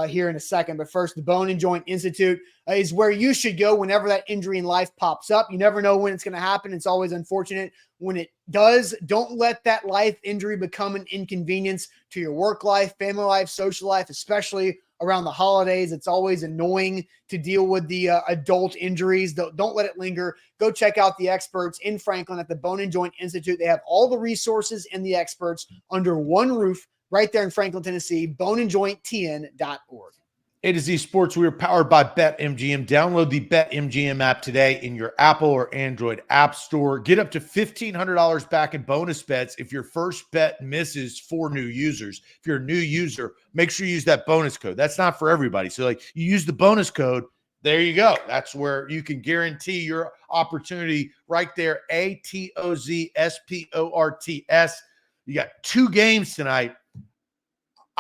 here in a second. But first, the Bone and Joint Institute is where you should go whenever that injury in life pops up. You never know when it's going to happen. It's always unfortunate when it does. Don't let that life injury become an inconvenience to your work life, family life, social life, especially around the holidays. It's always annoying to deal with the adult injuries. Don't let it linger. Go check out the experts in Franklin at the Bone and Joint Institute. They have all the resources and the experts under one roof right there in Franklin, Tennessee, boneandjointtn.org. A to Z Sports, we are powered by BetMGM. Download the BetMGM app today in your Apple or Android app store. Get up to $1,500 back in bonus bets if your first bet misses for new users. If you're a new user, make sure you use that bonus code. That's not for everybody. So you use the bonus code, there you go. That's where you can guarantee your opportunity right there. ATOZSPORTS. You got 2 games tonight.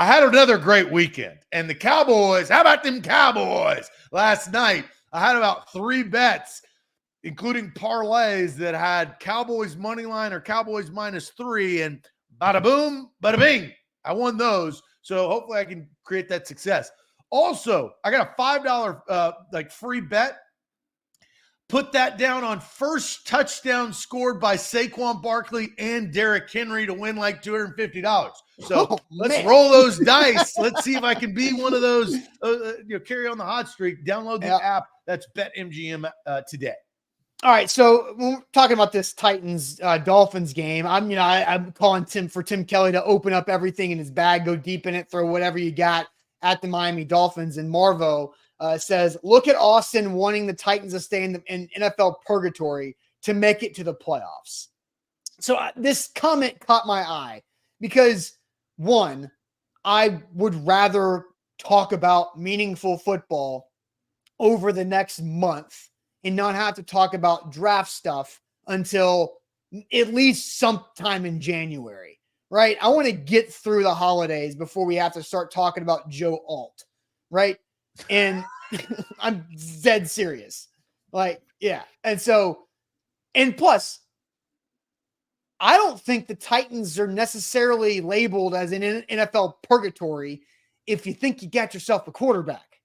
I had another great weekend. And the Cowboys, how about them Cowboys? Last night, I had about 3 bets, including parlays that had Cowboys money line or Cowboys -3. And bada boom, bada bing. I won those. So hopefully I can create that success. Also, I got a $5 free bet. put that down on first touchdown scored by Saquon Barkley and Derrick Henry to win like $250. So let's roll those dice. Let's see if I can be one of those, carry on the hot streak. Download the app. That's BetMGM today. All right, so when we're talking about this Titans Dolphins game, I'm calling Tim Kelly to open up everything in his bag, go deep in it, throw whatever you got at the Miami Dolphins. And Marvo says, look at Austin wanting the Titans to stay in NFL purgatory to make it to the playoffs. So this comment caught my eye because, one, I would rather talk about meaningful football over the next month and not have to talk about draft stuff until at least sometime in January, right? I want to get through the holidays before we have to start talking about Joe Alt, right? And I'm dead serious. Like, yeah. And plus, I don't think the Titans are necessarily labeled as an NFL purgatory if you think you got yourself a quarterback.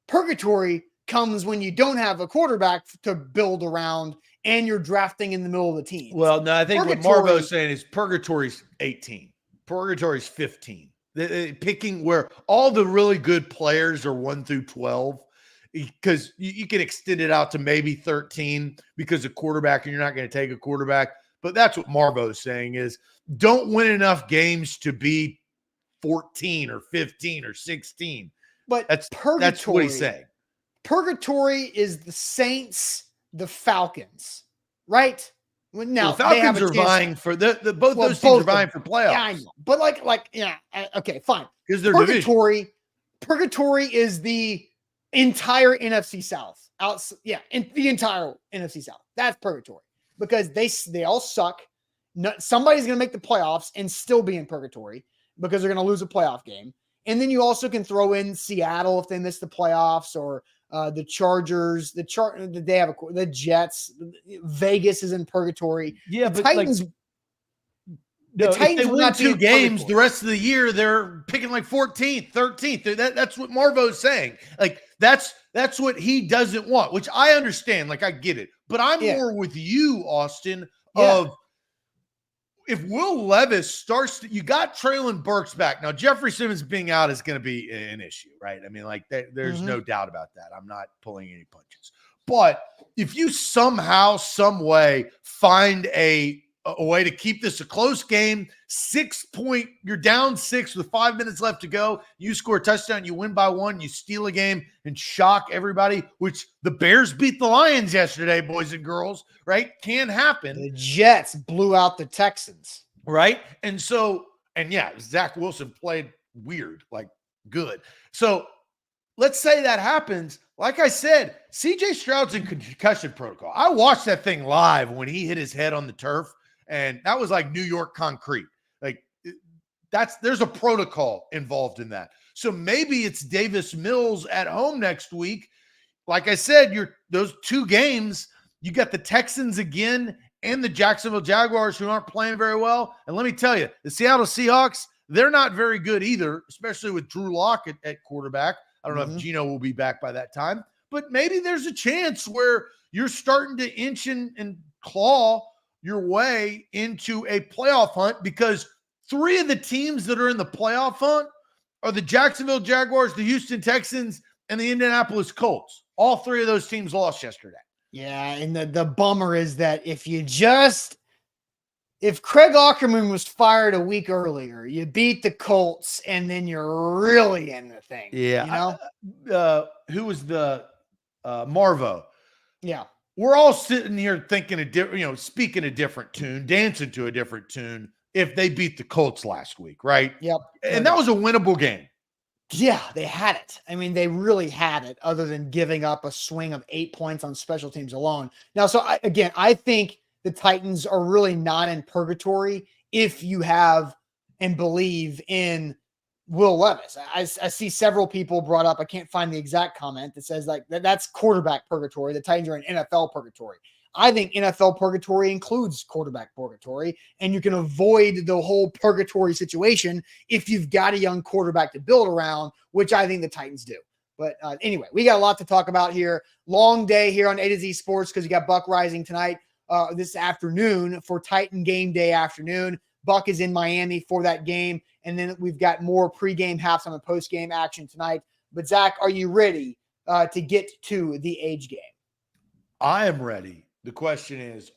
Purgatory comes when you don't have a quarterback to build around and you're drafting in the middle of the team. Well, no, I think what Marvo's saying is purgatory's 18. Purgatory's 15. Picking where all the really good players are 1 through 12, because you can extend it out to maybe 13 because of quarterback and you're not going to take a quarterback. But that's what Marvo's saying is don't win enough games to be 14 or 15 or 16. But that's what he's saying. Purgatory is the Saints, the Falcons, right? Now the Falcons are vying for both those teams are vying for playoffs. Yeah, I know. But okay, fine. Because they're Purgatory is the entire NFC South. In the entire NFC South. That's purgatory because they all suck. Somebody's going to make the playoffs and still be in purgatory because they're going to lose a playoff game. And then you also can throw in Seattle if they miss the playoffs, or the Chargers, the Jets. Vegas is in purgatory. Yeah, the but Titans. The Titans will win 2 games. The rest of the year, they're picking like 14th, 13th. That's what Marvo's saying. Like that's what he doesn't want, which I understand. Like I get it, but I'm more with you, Austin. Of if Will Levis starts, you got Treylon Burks back now. Jeffrey Simmons being out is going to be an issue, right? I mean, like there's no doubt about that. I'm not pulling any punches. But if you somehow, some way find a way to keep this a close game, 6 point, you're down 6 with 5 minutes left to go. You score a touchdown, you win by 1, you steal a game and shock everybody, which the Bears beat the Lions yesterday, boys and girls, right? Can happen. The Jets blew out the Texans. Right? And Zach Wilson played weird, like good. So let's say that happens. Like I said, CJ Stroud's in concussion protocol. I watched that thing live when he hit his head on the turf. And that was like New York concrete. Like there's a protocol involved in that. So maybe it's Davis Mills at home next week. Like I said, those 2 games, you got the Texans again and the Jacksonville Jaguars who aren't playing very well. And let me tell you, the Seattle Seahawks, they're not very good either, especially with Drew Lock at quarterback. I don't know if Geno will be back by that time, but maybe there's a chance where you're starting to inch and claw your way into a playoff hunt, because 3 of the teams that are in the playoff hunt are the Jacksonville Jaguars, the Houston Texans, and the Indianapolis Colts. All 3 of those teams lost yesterday. Yeah, and the bummer is that if Craig Aukerman was fired a week earlier, you beat the Colts, and then you're really in the thing. Yeah. Who was the Marvo? Yeah. We're all sitting here thinking speaking a different tune, dancing to a different tune if they beat the Colts last week, right? Yep. And that was a winnable game. Yeah, they had it. I mean, they really had it, other than giving up a swing of 8 points on special teams alone. Now, I think the Titans are really not in purgatory if you have and believe in Will Levis. I see several people brought up, I can't find the exact comment that says like that's quarterback purgatory. The Titans are in NFL purgatory. I think NFL purgatory includes quarterback purgatory, and you can avoid the whole purgatory situation if you've got a young quarterback to build around, which I think the Titans do. But anyway, we got a lot to talk about here. Long day here on A to Z Sports because you got Buck Rising tonight, this afternoon for Titan game day afternoon. Buck is in Miami for that game. And then we've got more pregame, halftime, and postgame action tonight. But Zach, are you ready to get to the age game? I am ready. The question is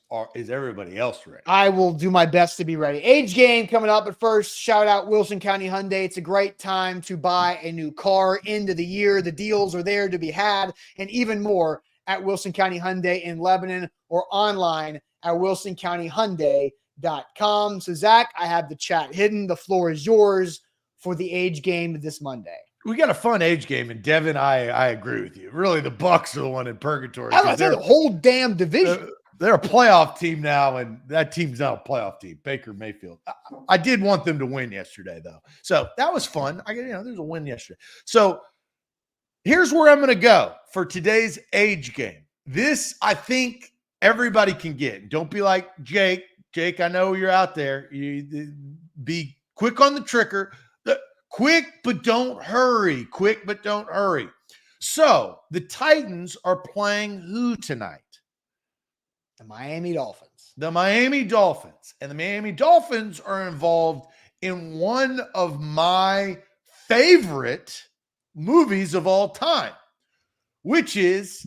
everybody else ready? I will do my best to be ready. Age game coming up, but first, shout out Wilson County Hyundai. It's a great time to buy a new car. End of the year, the deals are there to be had, and even more at Wilson County Hyundai in Lebanon or online at wilsoncountyhyundai.com. So, Zach, I have the chat hidden. The floor is yours for the age game this Monday. We got a fun age game, and Devin, I agree with you. Really, the Bucks are the one in purgatory. They're the whole damn division. They're a playoff team now, and that team's not a playoff team. Baker Mayfield. I did want them to win yesterday, though, so that was fun. There's a win yesterday. So here's where I'm going to go for today's age game. This I think everybody can get. Don't be like Jake. Jake, I know you're out there. You be quick on the trigger. Quick, but don't hurry. Quick, but don't hurry. So the Titans are playing who tonight? The Miami Dolphins. The Miami Dolphins. And the Miami Dolphins are involved in one of my favorite movies of all time, which is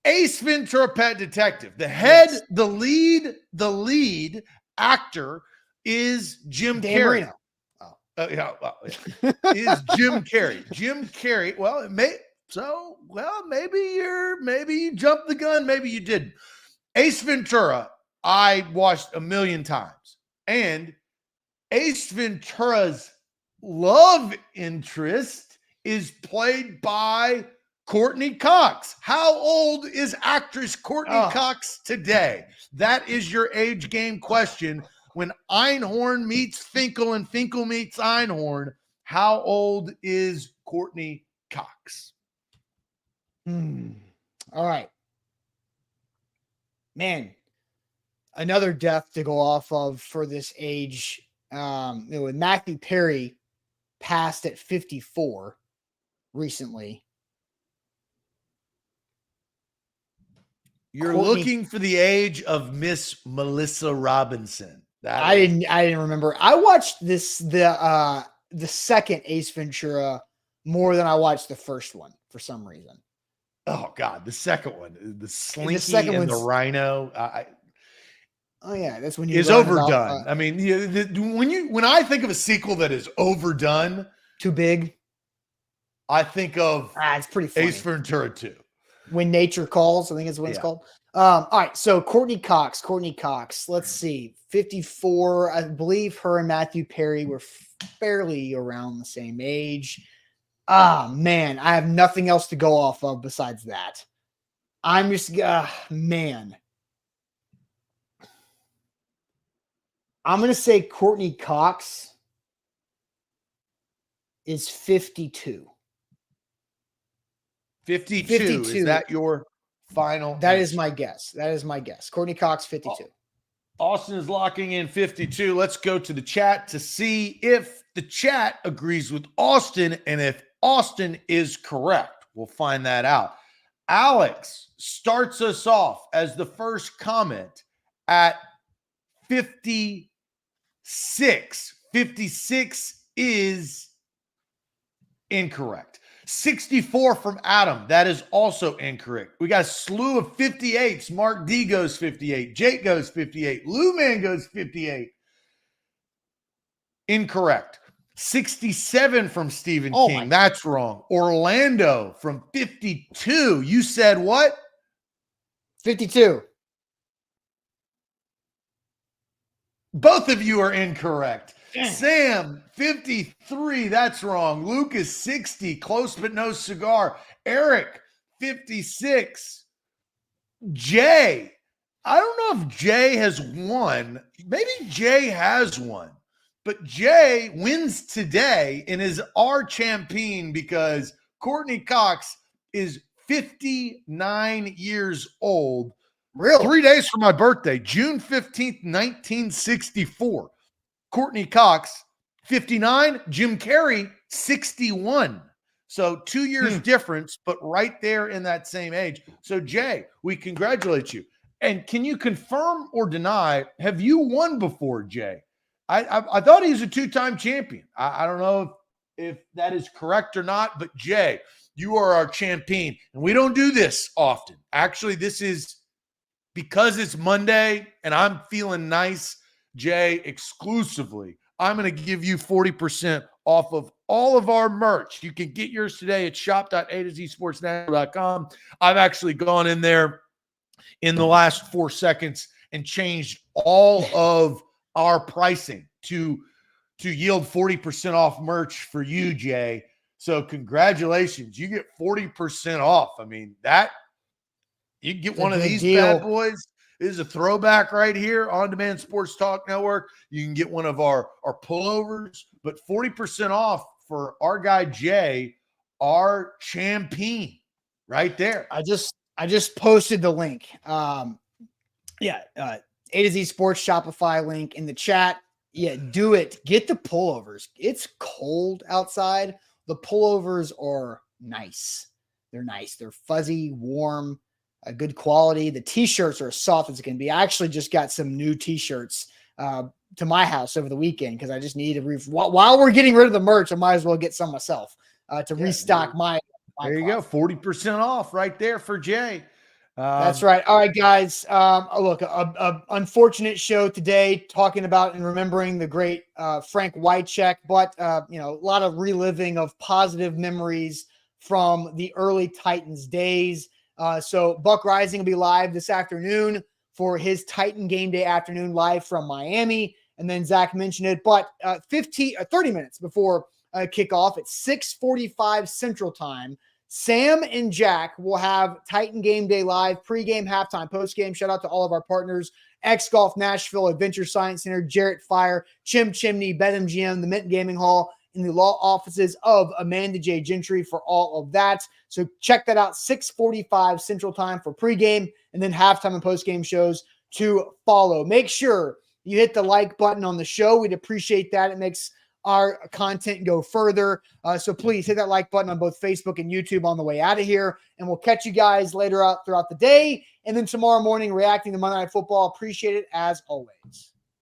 Ace Ventura: Pet Detective. The lead actor is Jim Carrey. Marino. Is Jim Carrey. Jim Carrey. Well, maybe you jumped the gun, maybe you didn't. Ace Ventura, I watched a million times. And Ace Ventura's love interest is played by Courtney Cox. How old is actress Courtney Cox today? That is your age game question. When Einhorn meets Finkel and Finkel meets Einhorn, how old is Courtney Cox? All right. Man, another death to go off of for this age. Matthew Perry passed at 54 recently. You're looking for the age of Miss Melissa Robinson. I didn't remember. I watched the second Ace Ventura more than I watched the first one for some reason. Oh God, the second one, the Slinky and the Rhino. That's when you is overdone. When I think of a sequel that is overdone, too big, I think of it's pretty funny. Ace Ventura 2. When Nature Calls, I think is what it's called. All right, so Courtney Cox. Let's see, 54. I believe her and Matthew Perry were fairly around the same age. Man, I have nothing else to go off of besides that. I'm just, man. I'm going to say Courtney Cox is 52. 52. Is that your final? That is my guess. Courtney Cox, 52. Austin is locking in 52. Let's go to the chat to see if the chat agrees with Austin and if Austin is correct. We'll find that out. Alex starts us off as the first comment at 56. 56 is incorrect. 64 from Adam. That is also incorrect. We got a slew of 58s. Mark D goes 58. Jake goes 58. Lou Man goes 58. Incorrect. 67 from Stephen King. That's wrong. Orlando from 52. You said what? 52. Both of you are incorrect. Sam, 53. That's wrong. Lucas, 60. Close but no cigar. Eric, 56. Jay. I don't know if Jay has won. Maybe Jay has won. But Jay wins today and is our champion because Courtney Cox is 59 years old. Really? 3 days from my birthday, June 15th, 1964. Courtney Cox, 59. Jim Carrey, 61. So 2 years difference, but right there in that same age. So Jay, we congratulate you. And can you confirm or deny, have you won before, Jay? I thought he was a two-time champion. I don't know if that is correct or not, but Jay, you are our champion. And we don't do this often. Actually, this is because it's Monday and I'm feeling nice, Jay, exclusively. I'm going to give you 40% off of all of our merch. You can get yours today at shop.a2zsportsnashville.com. I've actually gone in there in the last 4 seconds and changed all of our pricing to yield 40% off merch for you, Jay. So congratulations. You get 40% off. I mean, that you can get one of these bad boys. This is a throwback right here on Demand Sports Talk Network. You can get one of our pullovers, but 40% off for our guy Jay, our champion, right there. I just posted the link. A to Z Sports Shopify link in the chat. Yeah, do it. Get the pullovers. It's cold outside. The pullovers are nice. They're nice. They're fuzzy, warm, good quality. The t-shirts are as soft as it can be. I actually just got some new t-shirts to my house over the weekend because I just needed to while we're getting rid of the merch, I might as well get some myself to restock my there you go. 40% off right there for Jay. That's right. All right, guys. Look, a unfortunate show today talking about and remembering the great Frank Whycheck, but a lot of reliving of positive memories from the early Titans days. So Buck Rising will be live this afternoon for his Titan Game Day afternoon live from Miami. And then Zach mentioned it, but 30 minutes before kickoff at 6:45 Central Time, Sam and Jack will have Titan Game Day live, pregame, halftime, postgame. Shout out to all of our partners, X Golf Nashville, Adventure Science Center, Jarrett Fire, Chim Chimney, BetMGM, the Mint Gaming Hall, in the law offices of Amanda J. Gentry for all of that. So check that out, 6:45 Central Time for pregame, and then halftime and postgame shows to follow. Make sure you hit the like button on the show. We'd appreciate that. It makes our content go further. So please hit that like button on both Facebook and YouTube on the way out of here. And we'll catch you guys later out throughout the day. And then tomorrow morning reacting to Monday Night Football. Appreciate it as always.